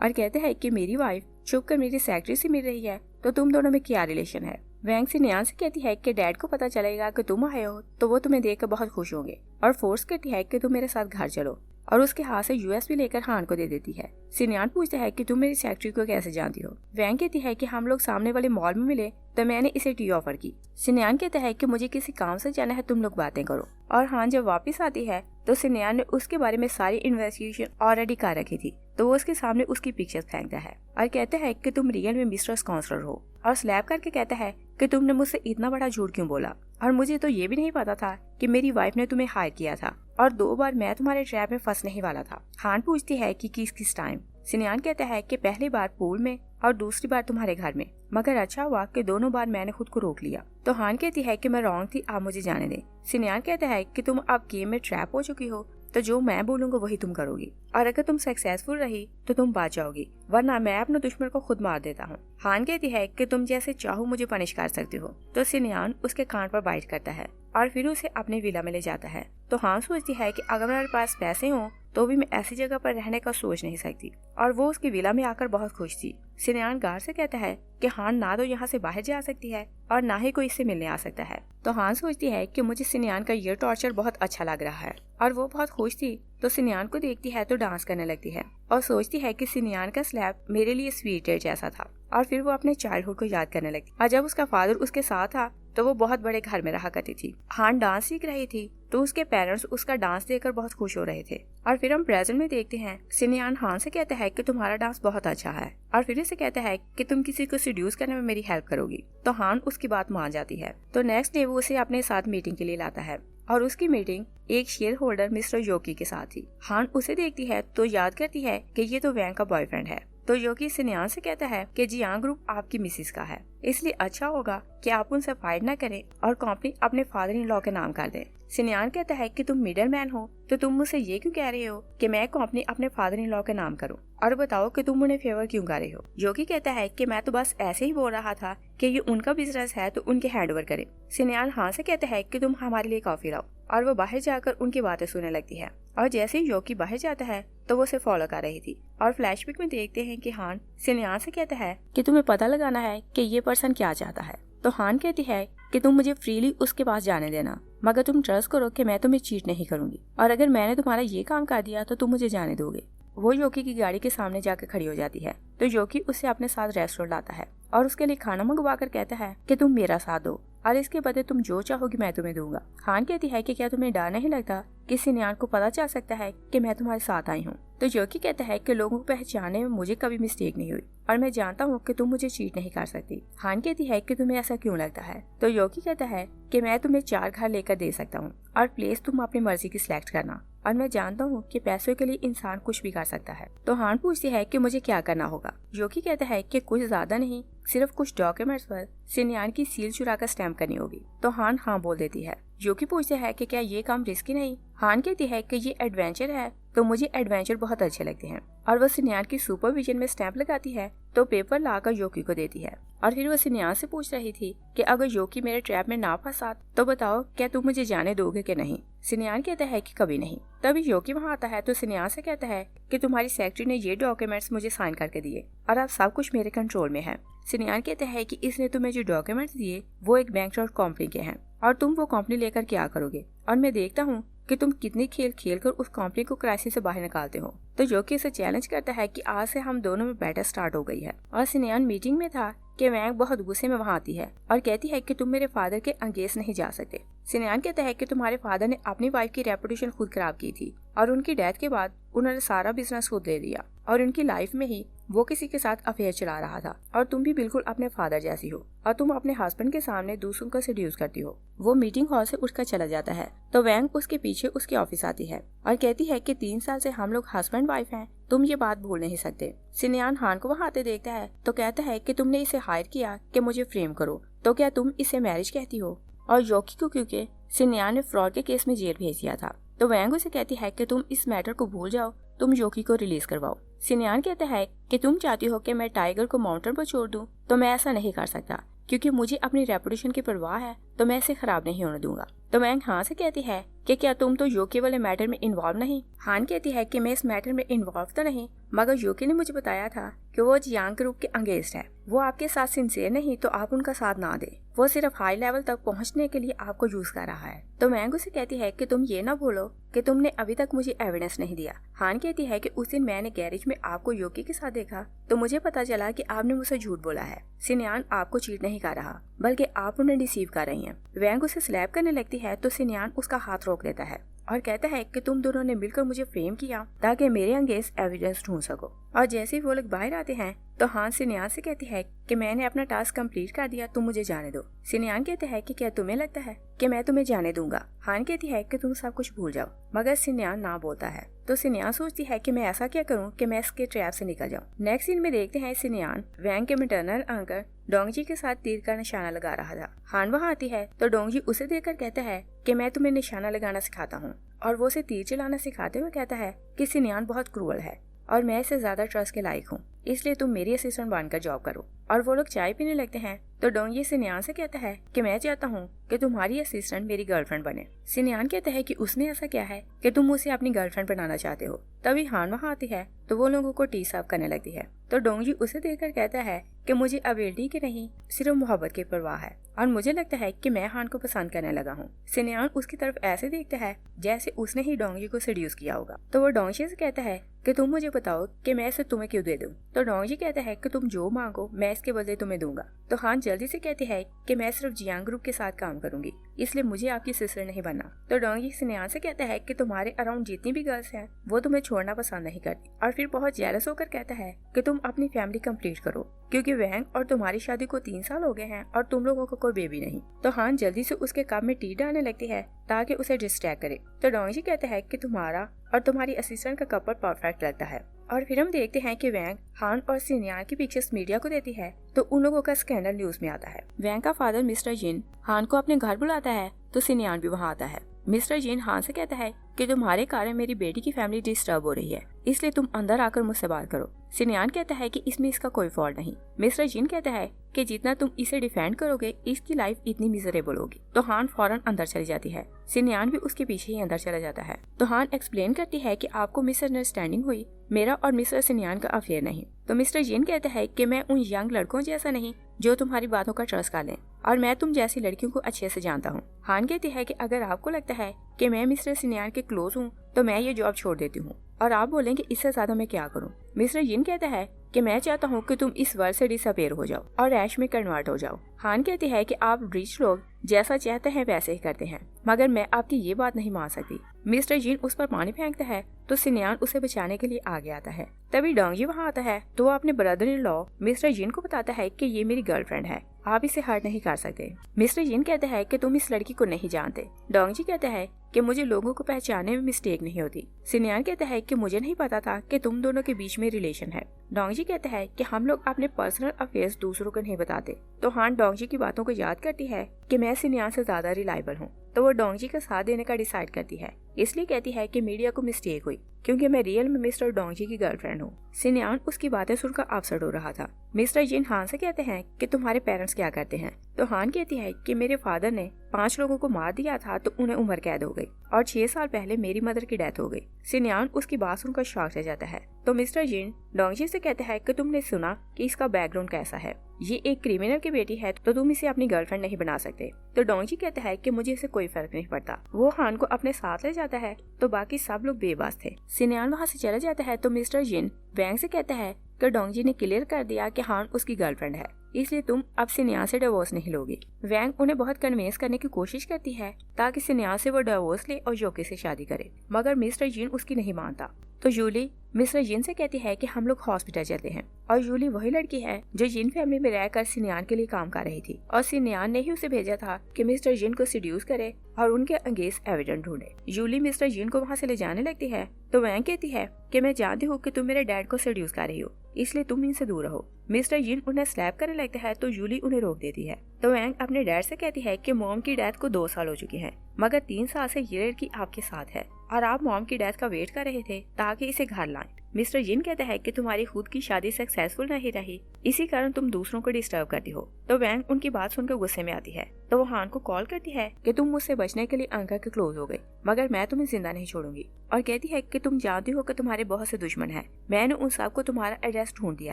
और कहता है कि मेरी वाइफ छुप कर मेरी सेक्रेटरी से मिल रही है तो तुम दोनों में क्या रिलेशन है। वैंग सिनियान से कहती है कि डैड को पता चलेगा कि तुम आए हो तो वो तुम्हें देखकर बहुत खुश होंगे और फोर्स करती है कि तुम मेरे साथ घर चलो और उसके हाथ से यूएसबी लेकर हान को दे देती है। सिनियान पूछता है कि तुम मेरी सेक्रेटरी को कैसे जानती हो। वैंग कहती है कि हम लोग सामने वाले मॉल में मिले तो मैंने इसे टी ऑफर की। सिनियान कहता है कि मुझे किसी काम से जाना है, तुम लोग बातें करो। और हान जब वापस आती है तो सिनियान ने उसके बारे में सारी इन्वेस्टिगेशन ऑलरेडी कर रखी थी तो वो उसके सामने उसकी पिक्चर्स फेंकता है और कहता है कि तुम रियल में मिस्ट्रेस काउंसलर हो और स्लैप करके कहता है कि तुमने मुझसे इतना बड़ा झूठ क्यों बोला और मुझे तो ये भी नहीं पता था कि मेरी वाइफ ने तुम्हें हायर किया था और 2 बार मैं तुम्हारे ट्रैप में फंसने ही वाला था। हान पूछती है कि किस टाइम। सिनियान कहता है कि पहली बार पूल में और दूसरी बार तुम्हारे घर में, मगर अच्छा हुआ कि दोनों बार मैंने खुद को रोक लिया। तो हान कहती है कि मैं रॉन्ग थी, आप मुझे जाने दें। सिनियान कहता है कि तुम अब गेम में ट्रैप हो चुकी हो तो जो मैं बोलूंगा वही तुम करोगी और अगर तुम सक्सेसफुल रही तो तुम बच जाओगी, वरना मैं अपने दुश्मन को खुद मार देता हूँ। हान कहती है कि तुम जैसे चाहो मुझे पनिश कर सकती हो। तो सिनियान उसके कान पर बाइट करता है और फिर उसे अपने विला में ले जाता है। तो हान सोचती है कि अगर मेरे पास पैसे हों तो भी मैं ऐसी जगह पर रहने का सोच नहीं सकती और वो उसकी विला में आकर बहुत खुश थी। सिनियान गार्ड से कहता है कि हान ना तो यहाँ से बाहर जा सकती है और ना ही कोई इससे मिलने आ सकता है। तो हान सोचती है कि मुझे सिनियान का ये टॉर्चर बहुत अच्छा लग रहा है और वो बहुत खुश थी। तो सिनियान को देखती है तो डांस करने लगती है और सोचती है कि सिनियान का स्लैप मेरे लिए स्वीट डेट जैसा था और फिर वो अपने चाइल्डहुड को याद करने लगती। और जब उसका फादर उसके साथ था तो वो बहुत बड़े घर में रहा करती थी। हान डांस सीख रही थी तो उसके पेरेंट्स उसका डांस देखकर बहुत खुश हो रहे थे। और फिर हम प्रेजेंट में देखते हैं सिनियान हान से कहता है कि तुम्हारा डांस बहुत अच्छा है और फिर इसे कहता है कि तुम किसी को सीड्यूस करने में मेरी हेल्प करोगी। तो हान उसकी बात मान जाती है। तो नेक्स्ट डे वो उसे अपने साथ मीटिंग के लिए लाता है और उसकी मीटिंग एक शेयर होल्डर मिस्टर योकी के साथ थी। हान उसे देखती है तो याद करती है कि ये तो वैंग का बॉयफ्रेंड है तो योकी सिन्यान से कहता है कि जियांग ग्रुप आपकी मिसिस का है, इसलिए अच्छा होगा कि आप उनसे फाइट न करें और कंपनी अपने फादर इन लॉ के नाम कर दें। सिन्यान कहता है कि तुम मिडल मैन हो तो तुम मुझसे ये क्यों कह रहे हो कि मैं कंपनी अपने फादर इन लॉ के नाम करूं, और बताओ कि तुम उन्हें फेवर क्यों कर रहे हो। योगी कहता है कि मैं तो बस ऐसे ही बोल रहा था कि ये उनका बिजनेस है तो उनके हैंडओवर करें। सिन्यान हाँ से कहता है कि तुम हमारे लिए कॉफी लाओ, और वो बाहर जाकर उनकी बातें सुनने लगती है। और जैसे ही योगी बाहर जाता है तो वो उसे फॉलो कर रही थी। और फ्लैशबैक में देखते हैं कि हान सिन्यान से कहता है कि तुम्हें पता लगाना है कि ये पर्सन क्या चाहता है। तो हान कहती है कि तुम मुझे फ्रीली उसके पास जाने देना, मगर तुम ट्रस्ट करो कि मैं तुम्हें चीट नहीं करूंगी, और अगर मैंने तुम्हारा ये काम कर दिया तो तुम मुझे जाने दोगे। वो योगी की गाड़ी के सामने जाकर खड़ी हो जाती है तो योगी उसे अपने साथ रेस्टोरेंट लाता है और उसके लिए खाना मंगवा कर कहता है कि तुम मेरा साथ दो और इसके बदले तुम जो चाहोगी मैं तुम्हें दूंगा। हान कहती है कि क्या तुम्हें डर नहीं लगता कि सिन्यान को पता चल सकता है कि मैं तुम्हारे साथ आई हूँ। तो योगी कहता है कि लोगों को पहचानने में मुझे कभी मिस्टेक नहीं हुई और मैं जानता हूँ कि तुम मुझे चीट नहीं कर सकती। हान कहती है कि तुम्हें ऐसा क्यों लगता है। तो योगी कहता है कि मैं तुम्हें 4 घर लेकर दे सकता हूँ और प्लेस तुम अपनी मर्जी की सिलेक्ट करना, और मैं जानता हूँ कि पैसों के लिए इंसान कुछ भी कर सकता है। तो हान पूछती है कि मुझे क्या करना होगा। योगी कहता है कि कुछ ज्यादा नहीं, सिर्फ कुछ डॉक्यूमेंट्स पर सिन्यान की सील चुरा कर स्टैम्प करनी होगी। तो हान हाँ बोल देती है। योगी पूछते है कि क्या ये काम रिस्की नहीं। हान कहती है कि ये एडवेंचर है तो मुझे एडवेंचर बहुत अच्छे लगते हैं, और वो सिन्यान की सुपरविजन में स्टैम्प लगाती है तो पेपर लाकर योगी को देती है। और फिर वो सिन्यान से पूछ रही थी कि अगर योगी मेरे ट्रैप में ना फंसा तो बताओ क्या तुम मुझे जाने दोगे कि नहीं। सिन्यान कहता है कि कभी नहीं। तभी योगी वहाँ आता है तो सिन्यान से कहता है कि तुम्हारी सेक्रेटरी ने ये डॉक्यूमेंट्स मुझे साइन करके दिए और अब सब कुछ मेरे कंट्रोल में है। सिन्यान कहता है कि इसने तुम्हें जो डॉक्यूमेंट्स दिए वो एक बैंक कंपनी के हैं और तुम वो कंपनी लेकर क्या करोगे, और मैं देखता हूँ कि तुम कितनी खेल खेल कर उस कंपनी को क्राइसिस से बाहर निकालते हो। तो योगी इसे चैलेंज करता है कि आज से हम दोनों में बैटल स्टार्ट हो गई है। और सिन्यान मीटिंग में था कि वैंग बहुत गुस्से में वहाँ आती है और कहती है कि तुम मेरे फादर के अगेंस्ट नहीं जा सकते। सिन्यान कहता है कि तुम्हारे फादर ने अपनी वाइफ की रेपुटेशन खुद खराब की थी और उनकी डेथ के बाद उन्होंने सारा बिजनेस खुद ले लिया और उनकी लाइफ में ही वो किसी के साथ अफेयर चला रहा था, और तुम भी बिल्कुल अपने फादर जैसी हो और तुम अपने हस्बैंड के सामने दूसरों को सेड्यूस करती हो। वो मीटिंग हॉल से उठकर चला जाता है तो वैंग उसके पीछे उसके ऑफिस आती है और कहती है कि 3 साल से हम लोग हस्बैंड वाइफ हैं, तुम ये बात भूल नहीं सकते। सिन्यान हान को वहाँ आते देखता है तो कहता है कि तुमने इसे हायर किया कि मुझे फ्रेम करो, तो क्या तुम इसे मैरिज कहती हो। और योगी को क्योंकि सिन्यान ने फ्रॉड के केस में जेल भेज दिया था तो वैंग उसे कहती है कि तुम इस मैटर को भूल जाओ, तुम योगी को रिलीज करवाओ। सिन्यान कहता है कि तुम चाहती हो कि मैं टाइगर को माउंटेन पर छोड़ दूं, तो मैं ऐसा नहीं कर सकता क्योंकि मुझे अपनी रेपुटेशन की परवाह है, तो मैं इसे खराब नहीं होने दूंगा। तो वैंग हाँ से कहती है कि क्या तुम तो योगी वाले मैटर में इन्वॉल्व नहीं। हान कहती है कि मैं इस मैटर में इन्वॉल्व तो नहीं, मगर योगी ने मुझे बताया था कि वो जियांग ग्रुप के अगेंस्ट है, वो आपके साथ सिंसियर नहीं तो आप उनका साथ ना दे, वो सिर्फ हाई लेवल तक पहुंचने के लिए आपको यूज कर रहा है। तो वैंग उसे कहती है कि तुम ये ना भूलो कि तुमने अभी तक मुझे एविडेंस नहीं दिया। हान कहती है कि उस दिन मैंने गैरेज में आपको योगी के साथ देखा तो मुझे पता चला कि आपने मुझसे झूठ बोला है। सिन्यान आपको चीट नहीं कर रहा बल्कि आप उन्हें डिसीव कर रही हैं। वैंग उसे स्लैप करने लगती है तो सिन्यान उसका हाथ रोक देता है और कहता है कि तुम दोनों ने मिलकर मुझे फ्रेम किया ताकि मेरे अगेंस्ट एविडेंस ढूंढ सको। और जैसे ही वो लोग बाहर आते हैं तो हान सिन्यान से कहती है कि मैंने अपना टास्क कंप्लीट कर दिया, तुम मुझे जाने दो। सिन्यान कहते हैं कि क्या तुम्हें लगता है कि मैं तुम्हें जाने दूंगा। हान कहती है कि तुम सब कुछ भूल जाओ, मगर सिन्यान ना बोलता है। तो सिन्यान सोचती है कि मैं ऐसा क्या करूं कि मैं इसके ट्रैप से निकल जाऊं। नेक्स्ट सीन में देखते हैं सिन्यान वैंग के मैटरनल अंकल डोंगजी के साथ तीर का निशाना लगा रहा था। हान वहाँ आती है तो डोंगजी उसे देखकर कहता है कि मैं तुम्हें निशाना लगाना सिखाता हूँ, और वो उसे तीर चलाना सिखाते हुए कहता है कि सिन्यान बहुत क्रूअल है और मैं इसे ज्यादा ट्रस्ट के लायक हूँ, इसलिए तुम मेरी असिस्टेंट बनकर जॉब करो। और वो लोग चाय पीने लगते हैं तो डोंगी सिन्यान से कहता है कि मैं चाहता हूँ कि तुम्हारी असिस्टेंट मेरी गर्लफ्रेंड बने। सिन्यान कहता है कि उसने ऐसा क्या है कि तुम उसे अपनी गर्लफ्रेंड बनाना चाहते हो। तभी हान वहाँ आती है तो वो लोगों को टी सर्व करने लगती है तो डोंगी उसे देखकर कहता है कि मुझे अबिलिटी की नहीं सिर्फ मोहब्बत की परवाह है, और मुझे लगता है कि मैं हान को पसंद करने लगा हूँ। सिन्यान उसकी तरफ ऐसे देखता है जैसे उसने ही डोंगी को सेड्यूस किया होगा। तो वो डोंगी से कहता है कि तुम मुझे बताओ कि मैं इसे तुम्हें क्यों दे दूं। तो डोंगी कहता है कि तुम जो मांगो मैं इसके बदले तुम्हें दूंगा। तो हान जल्दी से कहती है कि मैं सिर्फ जियांग ग्रुप के साथ काम करूंगी, इसलिए मुझे आपकी सिस्टर नहीं बनना। तो डोंगी सिन्यान से कहता है कि तुम्हारे अराउंड जितनी भी गर्ल्स हैं वो तुम्हें छोड़ना पसंद नहीं करती, और फिर बहुत जेलस होकर कहता है कि तुम अपनी फैमिली कंप्लीट करो क्योंकि वैंग और तुम्हारी शादी को 3 साल हो गए हैं और तुम लोगों को कोई बेबी नहीं। तो हान जल्दी से उसके कप में टी डालने लगती है ताकि उसे डिस्ट्रैक्ट करे। तो डोंगी कहता है कि तुम्हारा और तुम्हारी असिस्टेंट का कपल परफेक्ट लगता है और फिर हम देखते हैं कि वैंग हान और सिन्यान की पिक्चर्स मीडिया को देती है तो उन लोगों का स्कैंडल न्यूज में आता है। वैंग का फादर मिस्टर जिन हान को अपने घर बुलाता है तो सिन्यान भी वहाँ आता है। मिस्टर जिन हान से कहता है कि तुम्हारे कारण मेरी बेटी की फैमिली डिस्टर्ब हो रही है, इसलिए तुम अंदर आकर मुझसे बात करो। सिन्यान कहता है कि इसमें इसका कोई फॉल्ट नहीं। मिस्टर जिन कहता है कि जितना तुम इसे डिफेंड करोगे इसकी लाइफ इतनी मिजरेबल होगी। तो हान फौरन अंदर चली जाती है। सिन्यान भी उसके पीछे ही अंदर चला जाता है। तो हान एक्सप्लेन करती है कि आपको मिसअंडरस्टैंडिंग हुई, मेरा और मिस्टर सिन्यान का अफेयर नहीं। तो मिस्टर जिन कहता है कि मैं उन यंग लड़कों जैसा नहीं जो तुम्हारी बातों का ट्रस्ट कर लें, और मैं तुम जैसी लड़कियों को अच्छे से जानता हूँ। हान कहती है कि अगर आपको लगता है कि मैं मिस्टर सिन्यान के क्लोज हूँ तो मैं ये जॉब छोड़ देती हूँ, और आप बोलेंगे इससे ज्यादा मैं क्या करूँ। मिस्टर जिन कहता है कि मैं चाहता हूँ कि तुम इस वर्ल्ड से डिसअपेयर हो जाओ और ऐश में कन्वर्ट हो जाओ। हान कहती है कि आप रिच लोग जैसा चाहते हैं वैसे ही करते हैं, मगर मैं आपकी ये बात नहीं मान सकती। मिस्टर जिन उस पर पानी फेंकता है तो सिन्यान उसे बचाने के लिए आगे आता है। तभी डोंगजी वहाँ आता है तो वो अपने ब्रदर इन लॉ मिस्टर जिन को बताता है कि ये मेरी गर्लफ्रेंड है, आप इसे हर्ट नहीं कर सकते। मिस्टर जिन कहते हैं कि तुम इस लड़की को नहीं जानते। डोंगजी कहता है कि मुझे लोगों को पहचानने में मिस्टेक नहीं होती। सिन्यान कहता है कि मुझे नहीं पता था कि तुम दोनों के बीच में रिलेशन है। डोंगजी कहता है कि हम लोग अपने पर्सनल अफेयर्स दूसरों को नहीं बताते। तो हान डोंगजी की बातों को याद करती है कि मैं सिन्यान से ज्यादा रिलायबल हूँ, तो वो डोंगजी का साथ देने का डिसाइड करती है। इसलिए कहती है कि मीडिया को मिस्टेक हुई क्योंकि मैं रियल में मिस्टर डोंगजी की गर्लफ्रेंड हूँ। सिन्यान उसकी बातें सुनकर अपसेट हो रहा था। मिस्टर जिन हान से कहते हैं कि तुम्हारे पेरेंट्स क्या करते हैं। तो हान कहती है कि मेरे फादर ने 5 लोगों को मार दिया था तो उन्हें उम्र कैद हो गई, और 6 साल पहले मेरी मदर की डेथ हो गई। सिन्यान उसकी बात सुनकर शॉक रह जाता है। तो मिस्टर जिन डोंगजी से कहते हैं कि तुमने सुना कि इसका बैकग्राउंड कैसा है, ये एक क्रिमिनल की बेटी है तो तुम इसे अपनी गर्लफ्रेंड नहीं बना सकते। तो डोंगजी कहता है कि मुझे इससे कोई फर्क नहीं पड़ता। वो हान को अपने साथ ले जाता है तो बाकी सब लोग बेबस थे। सिन्यान वहाँ से चला जाता है तो मिस्टर जिन वैंग से कहता है कि डोंगजी ने क्लियर कर दिया कि हान उसकी गर्लफ्रेंड है, इसलिए तुम अब सिन्यान से डिवोर्स नहीं लोगी। वैंग उन्हें बहुत कन्विंस करने की कोशिश करती है ताकि सिन्यान से वो डिवोर्स ले और योकी से शादी करे, मगर मिस्टर जिन उसकी नहीं मानता। तो जूली मिस्टर जिन से कहती है कि हम लोग हॉस्पिटल चलते हैं, और जूली वही लड़की है जो जिन फैमिली में रहकर सिन्यान के लिए काम कर रही थी, और सिन्यान ने ही उसे भेजा था कि मिस्टर जिन को सिड्यूस करे और उनके अगेंस्ट एविडेंस ढूंढे। जूली मिस्टर जिन को वहाँ से ले जाने लगती है तो वैंग कहती है कि मैं जानती हूँ कि तुम मेरे डैड को सिड्यूस कर रही हो, इसलिए तुम इनसे दूर रहो। मिस्टर जिन उन्हें स्लैप करने लगता है तो जूली उन्हें रोक देती है। तो वैंग अपने डैड से कहती है कि मॉम की डेथ को 2 साल हो चुके हैं, मगर 3 साल से ये लड़की आपके साथ है और आप मॉम की डेथ का वेट कर रहे थे ताकि इसे घर लाएं। मिस्टर जिन कहता है कि तुम्हारी खुद की शादी सक्सेसफुल नहीं रही, इसी कारण तुम दूसरों को डिस्टर्ब करती हो। तो वैंग उनकी बात सुनकर गुस्से में आती है। तो वो हान को कॉल करती है कि तुम मुझसे बचने के लिए अंकल के क्लोज हो गई, मगर मैं तुम्हें जिंदा नहीं छोड़ूंगी, और कहती है कि तुम जानती हो कि तुम्हारे बहुत से दुश्मन हैं, मैंने उन सबको तुम्हारा एड्रेस ढूंढ दिया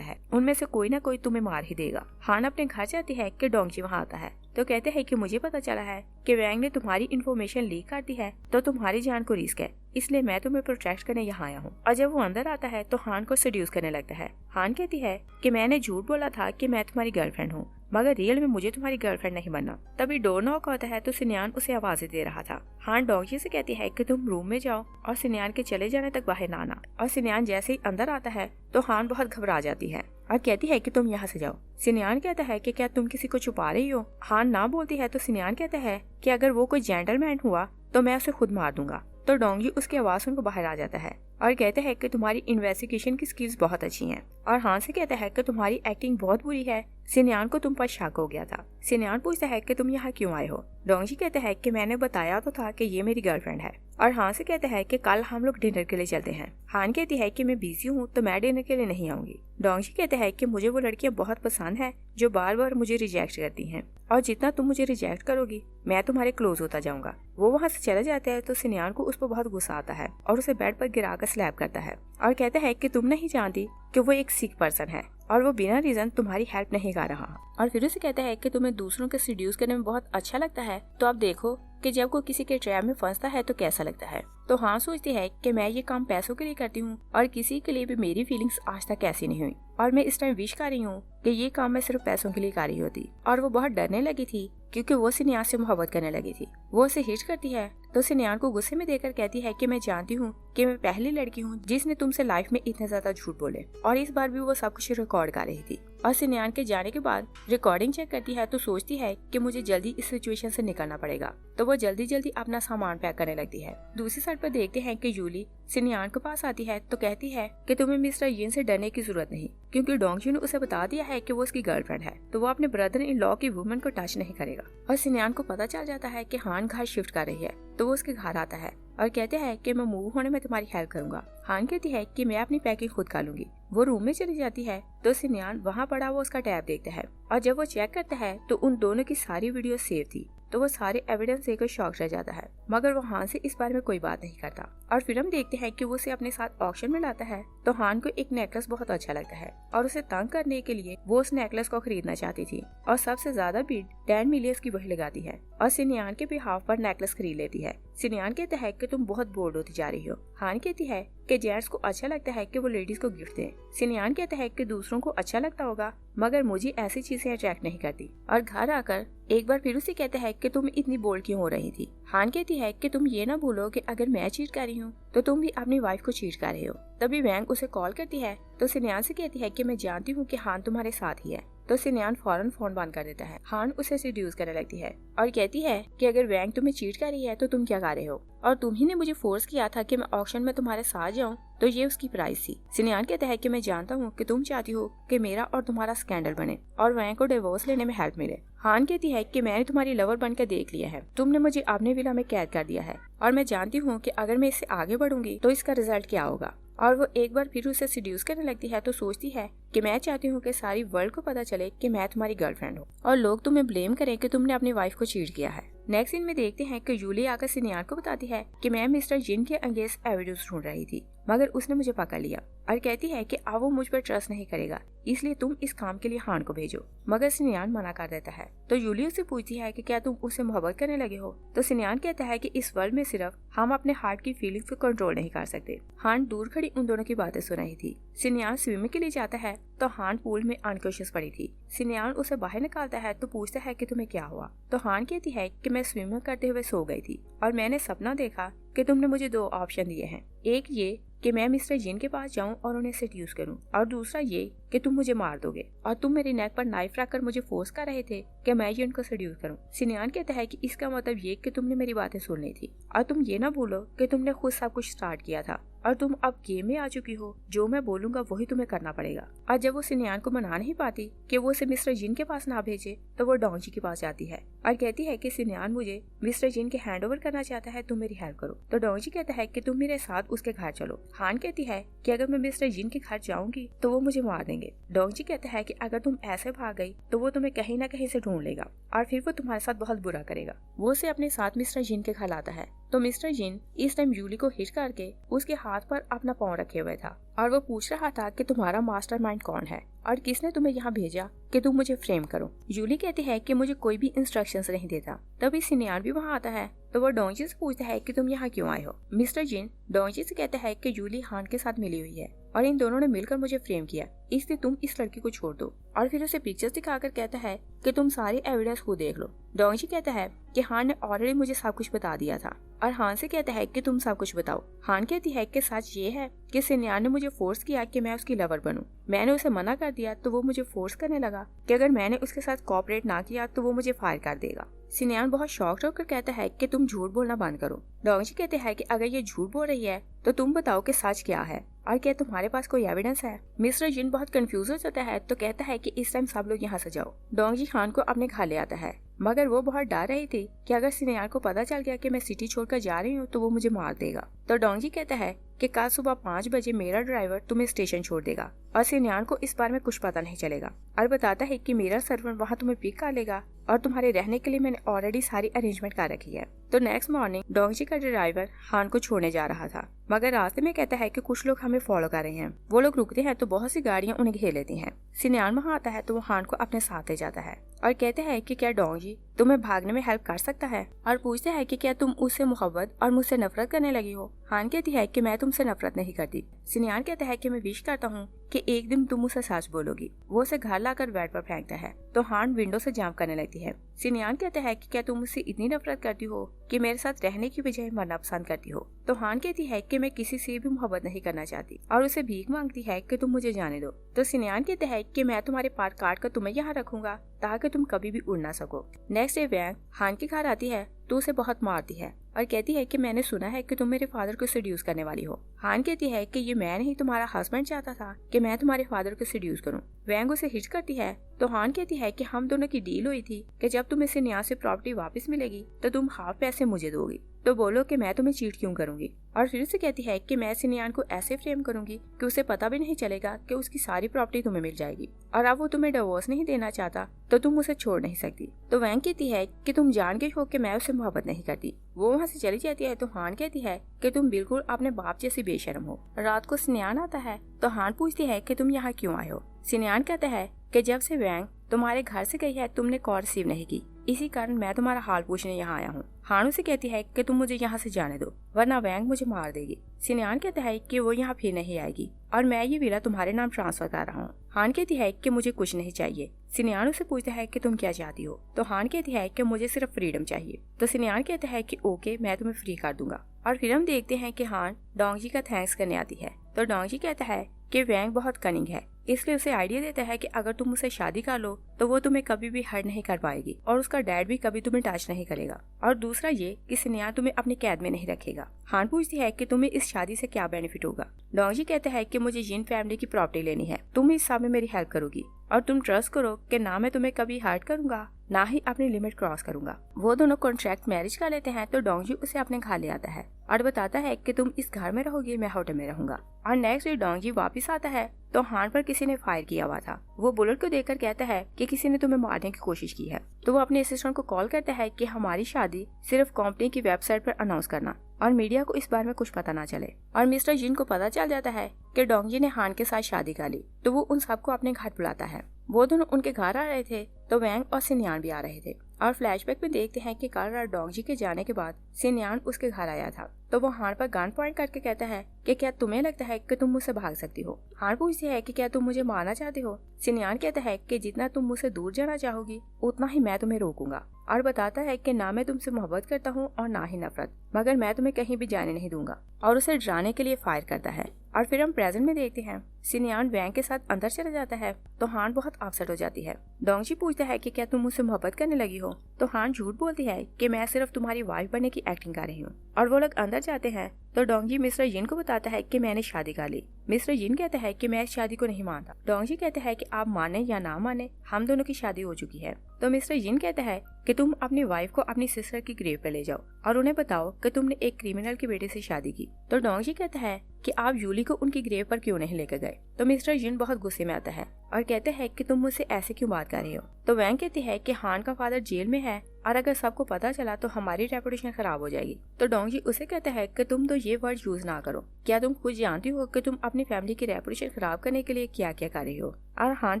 है, उनमें से कोई ना कोई तुम्हें मार ही देगा। हान अपने घर जाती है कि डोंगजी वहाँ आता है तो कहते हैं कि मुझे पता चला है कि वैंग ने तुम्हारी इन्फॉर्मेशन लीक कर दी है, तो तुम्हारी जान को रिस्क है, इसलिए मैं तुम्हें प्रोटेक्ट करने यहाँ आया हूँ। और जब वो अंदर आता है तो हान को सेड्यूस करने लगता है। हान कहती है कि मैंने झूठ बोला था कि मैं तुम्हारी गर्लफ्रेंड हूँ, मगर रियल में मुझे तुम्हारी गर्लफ्रेंड नहीं बनना। तभी डोर नॉक होता है तो सिन्यान उसे आवाजें दे रहा था। हान डोंगजी से कहती है कि तुम रूम में जाओ और सिन्यान के चले जाने तक बाहर ना आना। और सिन्यान जैसे ही अंदर आता है तो हान बहुत घबरा जाती है और कहती है कि तुम यहाँ से जाओ। सिन्यान कहता है कि क्या तुम किसी को छुपा रही हो। हान ना बोलती है तो सिन्यान कहता है कि अगर वो कोई जेंटलमैन हुआ तो मैं उसे खुद मार दूंगा। तो डोंगजी उसकी आवाज सुनकर बाहर आ जाता है और कहते हैं कि तुम्हारी इन्वेस्टिगेशन की स्किल्स बहुत अच्छी हैं। और हान से कहता है कि तुम्हारी एक्टिंग बहुत बुरी है, सिन्यान को तुम पर शक हो गया था। सिन्यान पूछता है कि तुम यहाँ क्यों आए हो। डोंगजी कहता है कि मैंने बताया तो था कि ये मेरी गर्लफ्रेंड है। और हान से कहता है कि कल हम लोग डिनर के लिए चलते हैं। हान कहती है कि मैं बिजी हूँ तो मैं डिनर के लिए नहीं आऊंगी। डोंगजी कहता है कि मुझे वो लड़कियां बहुत पसंद है जो बार बार मुझे रिजेक्ट करती हैं, और जितना तुम मुझे रिजेक्ट करोगी मैं तुम्हारे क्लोज होता जाऊंगा। वो वहाँ से चला जाता है तो सिन्यान को उस पर बहुत गुस्सा आता है और उसे बेड पर गिराकर स्लैप करता है और कहता है कि तुम नहीं जानती कि वो एक सिक पर्सन है और वो बिना रीजन तुम्हारी हेल्प नहीं कर रहा। और फिर उसे कहता है कि तुम्हें दूसरों के सीड्यूस करने में बहुत अच्छा लगता है, तो अब देखो कि जब कोई किसी के ट्रैप में फंसता है तो कैसा लगता है। तो हाँ सोचती है कि मैं ये काम पैसों के लिए करती हूँ और किसी के लिए भी मेरी फीलिंग्स आज तक ऐसी नहीं हुई, और मैं इस टाइम विश कर रही हूँ कि ये काम मैं सिर्फ पैसों के लिए कर रही होती। और वो बहुत डरने लगी थी क्योंकि वो सिन्यान से मोहब्बत करने लगी थी। वो उसे हिट करती है तो सिन्यान को गुस्से में देकर कहती है कि मैं जानती हूँ कि मैं पहली लड़की हूँ जिसने तुमसे लाइफ में इतने ज्यादा झूठ बोले, और इस बार भी वो सब कुछ रिकॉर्ड कर रही थी। और सिन्यान के जाने के बाद रिकॉर्डिंग चेक करती है तो सोचती है कि मुझे जल्दी इस सिचुएशन से निकलना पड़ेगा, तो वो जल्दी जल्दी अपना सामान पैक करने लगती है। दूसरी साइड पर देखते हैं कि जूली सिन्यान के पास आती है तो कहती है कि तुम्हें मिस्टर यिन से डरने की जरूरत नहीं, क्योंकि डोंगजू ने उसे बता दिया है कि वो उसकी गर्लफ्रेंड है, तो वो अपने ब्रदर इन लॉ की वुमन को टच नहीं करेगा। और सिन्यान को पता चल जाता है कि हान घर शिफ्ट कर रही है, तो वो उसके घर आता है और कहते हैं कि मैं मूव होने में तुम्हारी हेल्प करूंगा। हान कहती है कि मैं अपनी पैकिंग खुद कर लूंगी। वो रूम में चली जाती है तो सिन्यान वहाँ पड़ा वो उसका टैब देखता है, और जब वो चेक करता है तो उन दोनों की सारी वीडियो सेव थी, तो वो सारे एविडेंस देखकर शॉक रह जाता है, मगर वो हान से इस बारे में कोई बात नहीं करता। और फिर हम देखते हैं कि वो उसे अपने साथ ऑक्शन में लाता है, तो हान को एक नेकलेस बहुत अच्छा लगता है और उसे तंग करने के लिए वो उस नेकलेस को खरीदना चाहती थी, और सबसे ज्यादा बिड 10 मिलियन की वही लगाती है और सिन्यान के बिहाफ पर नेकलेस खरीद लेती है। सिन्यान कहता है कि तुम बहुत बोर्ड होती जा रही हो। हान कहती है कि जेंट्स को अच्छा लगता है कि वो लेडीज को गिफ्ट दें। सिन्यान कहता है कि दूसरों को अच्छा लगता होगा, मगर मुझे ऐसी चीजें अट्रैक्ट नहीं करती। और घर आकर एक बार फिर उसे कहता है कि तुम इतनी बोल्ड क्यों हो रही थी। हान कहती है कि तुम ये ना भूलो कि अगर मैं चीट कर रही हूँ तो तुम भी अपनी वाइफ को चीट कर रहे हो। तभी वैंग उसे कॉल करती है तो सिन्यान से कहती है कि मैं जानती हूँ कि हान तुम्हारे साथ ही है, तो सिन्यान फौरन फोन बंद कर देता है। हान उसे सेड्यूस करने लगती है और कहती है कि अगर वैंग तुम्हें चीट कर रही है तो तुम क्या कर रहे हो, और तुम ही ने मुझे फोर्स किया था कि मैं ऑक्शन में तुम्हारे साथ जाऊं, तो ये उसकी प्राइस थी। सिन्यान कहता है कि मैं जानता हूँ कि तुम चाहती हो कि मेरा और तुम्हारा स्कैंडल बने और वैंग को डिवोर्स लेने में हेल्प मिले। हान कहती है कि मैंने तुम्हारी लवर बनकर देख लिया है, तुमने मुझे अपने विला में कैद कर दिया है और मैं जानती हूँ कि अगर मैं इससे आगे बढ़ूंगी तो इसका रिजल्ट क्या होगा। और वो एक बार फिर उसे सीड्यूस करने लगती है तो सोचती है कि मैं चाहती हूँ कि सारी वर्ल्ड को पता चले कि मैं तुम्हारी गर्लफ्रेंड हूँ और लोग तुम्हें ब्लेम करें कि तुमने अपनी वाइफ को चीट किया है। नेक्स्ट सीन में देखते हैं कि जूली आकर सिन्यान को बताती है कि मैं मिस्टर जिन के अगेंस्ट एविडेंस ढूंढ रही थी, मगर उसने मुझे पकड़ लिया और कहती है कि अब वो मुझ पर ट्रस्ट नहीं करेगा, इसलिए तुम इस काम के लिए हान को भेजो। मगर सिन्यान मना कर देता है। तो जूली उससे पूछती है कि क्या तुम उससे मोहब्बत करने लगे हो, तो सिन्यान कहता है कि इस वर्ल्ड में सिर्फ हम अपने हार्ट की फीलिंग्स को कंट्रोल नहीं कर सकते। हान दूर खड़ी उन दोनों की बातें सुन रही थी। सिन्यान स्विमिंग के लिए जाता है तो हान पूल में अनकॉन्शियस पड़ी थी। सिन्यान उसे बाहर निकालता है तो पूछता है कि तुम्हें क्या हुआ, तो हान कहती है कि मैं स्विमिंग करते हुए सो गई थी और मैंने सपना देखा कि तुमने मुझे 2 ऑप्शन दिए हैं, एक ये कि मैं मिस्टर जिन के पास जाऊं और उन्हें सेड्यूस करूं, और दूसरा ये कि तुम मुझे मार दोगे, और तुम मेरी नेक पर नाइफ रखकर मुझे फोर्स कर रहे थे कि मैं जिन को सेड्यूस करूं। सिन्यान कहता है कि इसका मतलब ये कि तुमने मेरी बातें सुन ली थी और तुम ये ना भूलो कि तुमने खुद सब कुछ स्टार्ट किया था और तुम अब गेम में आ चुकी हो, जो मैं बोलूंगा वही तुम्हें करना पड़ेगा। और जब वो सिन्यान को मना नहीं पाती कि वो उसे मिस्टर जिन के पास ना भेजे, तो वो डोंगजी के पास जाती है और कहती है कि सिन्यान मुझे मिस्टर जिन के हैंड ओवर करना चाहता है, तुम मेरी हेल्प करो। तो डोंगजी कहता है कि तुम मेरे साथ उसके घर चलो। हान कहती है कि अगर मैं मिस्टर जिन के घर जाऊंगी तो वो मुझे मार देंगे। डोंगजी कहता है कि अगर तुम ऐसे भाग गई तो वो तुम्हें कहीं ना कहीं से ढूंढ लेगा और फिर वो तुम्हारे साथ बहुत बुरा करेगा। वो उसे अपने साथ मिस्टर जिन के घर लाता है, तो मिस्टर जिन इस टाइम जूली को हिट करके उसके हाथ पर अपना पाँव रखे हुए था और वो पूछ रहा था कि तुम्हारा मास्टरमाइंड कौन है और किसने तुम्हें यहाँ भेजा कि तुम मुझे फ्रेम करो। जूली कहती है कि मुझे कोई भी इंस्ट्रक्शंस नहीं देता। तभी सिन्यान भी वहाँ आता है तो वो डोंगजी से पूछता है कि तुम यहाँ क्यों आए हो। मिस्टर जिन डोंगजी से कहता है कि जूली हान के साथ मिली हुई है और इन दोनों ने मिलकर मुझे फ्रेम किया, इसलिए तुम इस लड़की को छोड़ दो, और फिर उसे पिक्चर्स दिखाकर कहता है कि तुम सारे एविडेंस खुद देख लो। डोंगजी कहता है कि हान ने ऑलरेडी मुझे सब कुछ बता दिया था और हान से कहता है कि तुम सब कुछ बताओ। हान कहती है कि सच ये है कि सिन्यान ने मुझे फोर्स किया कि मैं उसकी लवर बनूं। मैंने उसे मना कर दिया तो वो मुझे फोर्स करने लगा कि अगर मैंने उसके साथ कोऑपरेट ना किया तो वो मुझे फायर कर देगा। सिन्यान बहुत शॉक्ड होकर कहता है कि तुम झूठ बोलना बंद करो। डोंगजी कहते हैं कि अगर ये झूठ बोल रही है तो तुम बताओ कि सच क्या है और क्या तुम्हारे पास कोई एविडेंस है। मिस्टर जिन बहुत कंफ्यूज हो जाता है तो कहता है कि इस टाइम सब लोग यहाँ से जाओ। डोंगजी हान को अपने घर ले आता है, मगर वो बहुत डर रही थी कि अगर सिन्यान को पता चल गया कि मैं सिटी छोड़कर जा रही हूँ तो वो मुझे मार देगा। तो डोंगजी कहता है कि कल सुबह 5 बजे मेरा ड्राइवर तुम्हें स्टेशन छोड़ देगा और सिन्यान को इस बारे में कुछ पता नहीं चलेगा और बताता है कि मेरा सर्वेंट वहाँ तुम्हें पिक कर लेगा और तुम्हारे रहने के लिए मैंने ऑलरेडी सारी अरेंजमेंट कर रखी है। तो नेक्स्ट मॉर्निंग डोंगजी का ड्राइवर हान को छोड़ने जा रहा था, मगर रास्ते में कहता है कि कुछ लोग हमें फॉलो कर रहे हैं। वो लोग रुकते हैं तो बहुत सी गाड़ियां उन्हें घेर लेती हैं। सिन्यान वहाँ आता है तो वो हान को अपने साथ ले जाता है और कहते हैं कि क्या डोंगी तुम्हें भागने में हेल्प कर सकता है, और पूछते हैं कि क्या तुम उससे मोहब्बत और मुझसे नफरत करने लगी हो। हान कहती है कि मैं तुमसे नफरत नहीं करती। सिन्यान कहता है कि मैं विश करता हूँ कि एक दिन तुम मुझसे सच बोलोगी। वो उसे घर लाकर बेड पर फेंकता है तो हान विंडो से जंप करने लगती है। सिन्यान कहता है कि क्या तुम मुझसे इतनी नफरत करती हो कि मेरे साथ रहने की बजाय मरना पसंद करती हो। तो हान कहती है कि मैं किसी से भी मोहब्बत नहीं करना चाहती और उसे भीख मांगती है कि तुम मुझे जाने दो। तो सिन्यान कहता है कि मैं तुम्हारे पार काट कर तुम्हें यहाँ रखूंगा ताकि तुम कभी भी उड़ ना सको। नेक्स्ट डे वैंग हान के घर आती है तो उसे बहुत मारती है और कहती है कि मैंने सुना है कि तुम मेरे फादर को सेड्यूस करने वाली हो। हान कहती है कि ये मैं नहीं, तुम्हारा हस्बैंड चाहता था कि मैं तुम्हारे फादर को सेड्यूस करूं। वैंग उसे हिट करती है तो हान कहती है कि हम दोनों की डील हुई थी कि जब तुम्हें सिन्यान से प्रॉपर्टी वापस मिलेगी तो तुम हाफ पैसे मुझे दोगी, तो बोलो कि मैं तुम्हें चीट क्यों करूंगी। और फिर से कहती है कि मैं सिन्यान को ऐसे फ्रेम करूंगी कि उसे पता भी नहीं चलेगा कि उसकी सारी प्रॉपर्टी तुम्हें मिल जाएगी, और अब वो तुम्हें डिवोर्स नहीं देना चाहता तो तुम उसे छोड़ नहीं सकती। तो वैंग कहती है कि तुम जान के हो कि मैं उससे मोहब्बत नहीं करती। वो वहाँ से चली जाती है तो हान कहती है कि तुम बिल्कुल अपने बाप जैसी बेशर्म हो। रात को सिन्यान आता है तो हान पूछती है कि तुम यहाँ क्यों आए हो। सिन्यान कहता है कि जब से वैंग तुम्हारे घर से गई है तुमने कॉल रिसीव नहीं की, इसी कारण मैं तुम्हारा हाल पूछने यहाँ आया हूँ। हान से कहती है कि तुम मुझे यहाँ से जाने दो वरना वैंग मुझे मार देगी। सिन्यान कहता है कि वो यहाँ फिर नहीं आएगी और मैं ये विला तुम्हारे नाम ट्रांसफर कर रहा हूँ। हान कहती है कि मुझे कुछ नहीं चाहिए। सिन्यान उसे पूछता है कि तुम क्या चाहती हो, तो हान कहती है कि मुझे सिर्फ फ्रीडम चाहिए। तो सिन्यान कहता है कि ओके मैं तुम्हें फ्री कर दूंगा। और फिर हम देखते हैं कि हान डोंगी का थैंक्स करने आती है तो डोंगी कहता है कि वैंग बहुत कनिंग है, इसलिए उसे आइडिया देता है कि अगर तुम उसे शादी कर लो तो वो तुम्हें कभी भी हर्ट नहीं कर पाएगी और उसका डैड भी कभी तुम्हें टच नहीं करेगा, और दूसरा ये कि सिन्यान तुम्हें अपनी कैद में नहीं रखेगा। हान पूछती है कि तुम्हें इस शादी से क्या बेनिफिट होगा। डोंगी कहता है कि मुझे जिन फैमिली की प्रॉपर्टी लेनी है, तुम इस सब में मेरी हेल्प करोगी और तुम ट्रस्ट करो कि ना मैं तुम्हें कभी हर्ट करूंगा ना ही अपनी लिमिट क्रॉस करूंगा। वो दोनों कॉन्ट्रैक्ट मैरिज कर लेते हैं तो डोंगी उसे अपने घर ले आता है और बताता है कि तुम इस घर में रहोगी, मैं होटल में रहूंगा। और नेक्स्ट डे डोंगी वापस आता है तो हान पर किसी ने फायर किया हुआ था। वो बुलेट को देखकर कहता है कि किसी ने तुम्हें मारने की कोशिश की है। तो वो अपने असिस्टेंट को कॉल करता है कि हमारी शादी सिर्फ कंपनी की वेबसाइट पर अनाउंस करना और मीडिया को इस बारे में कुछ पता ना चले। और मिस्टर जिन को पता चल जाता है कि डोंगी ने हान के साथ शादी कर ली तो वो उन सबको अपने घर बुलाता है। वो दोनों उनके घर आ रहे थे तो वैंग और सिन्यान भी आ रहे थे। और फ्लैशबैक में देखते हैं कि कल रात डोंगी के जाने के बाद सिन्यान उसके घर आया था तो वो हान पर गन पॉइंट करके कहता है कि क्या तुम्हें लगता है कि तुम मुझसे भाग सकती हो। हान पूछती है कि क्या तुम मुझे मारना चाहती हो। सिन्यान कहता है कि जितना तुम मुझसे दूर जाना चाहोगी उतना ही मैं तुम्हें रोकूंगा, और बताता है कि ना मैं तुमसे मोहब्बत करता हूँ और ना ही नफरत, मगर मैं तुम्हें कहीं भी जाने नहीं दूंगा, और उसे डराने के लिए फायर करता है। और फिर हम प्रेजेंट में देखते हैं सिन्यान वैंग के साथ अंदर चला जाता है तो हान बहुत अपसेट हो जाती है। डोंगी पूछता है कि क्या तुम मुझसे मोहब्बत करने लगी हो, तो हान झूठ बोलती है कि मैं सिर्फ तुम्हारी वाइफ बनने की एक्टिंग कर रही हूँ। और वो लोग अंदर जाते हैं तो डोंगी मिस्टर जिन को बताता है कि मैंने शादी कर ली। मिस्टर जिन कहता है कि मैं इस शादी को नहीं मानता। डोंगी कहता है कि आप माने या ना माने हम दोनों की शादी हो चुकी है। तो मिस्टर जिन कहता है कि तुम अपनी वाइफ को अपनी सिस्टर की ग्रेव पे ले जाओ और उन्हें बताओ कि तुमने एक क्रिमिनल के बेटे से शादी की। तो डोंगी कहता है कि आप यूली को उनकी ग्रेव पर क्यों नहीं लेकर गए। तो मिस्टर जिन बहुत गुस्से में आता है और कहते हैं कि तुम मुझसे ऐसे क्यों बात कर रहे हो। तो वैंग कहती है कि हान का फादर जेल में है और अगर सबको पता चला तो हमारी रेपुटेशन खराब हो जाएगी। तो डोंगी उसे कहता है कि तुम तो ये वर्ड यूज ना करो, क्या तुम खुद जानती हो कि तुम अपनी फैमिली की रेपुटेशन खराब करने के लिए क्या क्या कर रही हो, और हान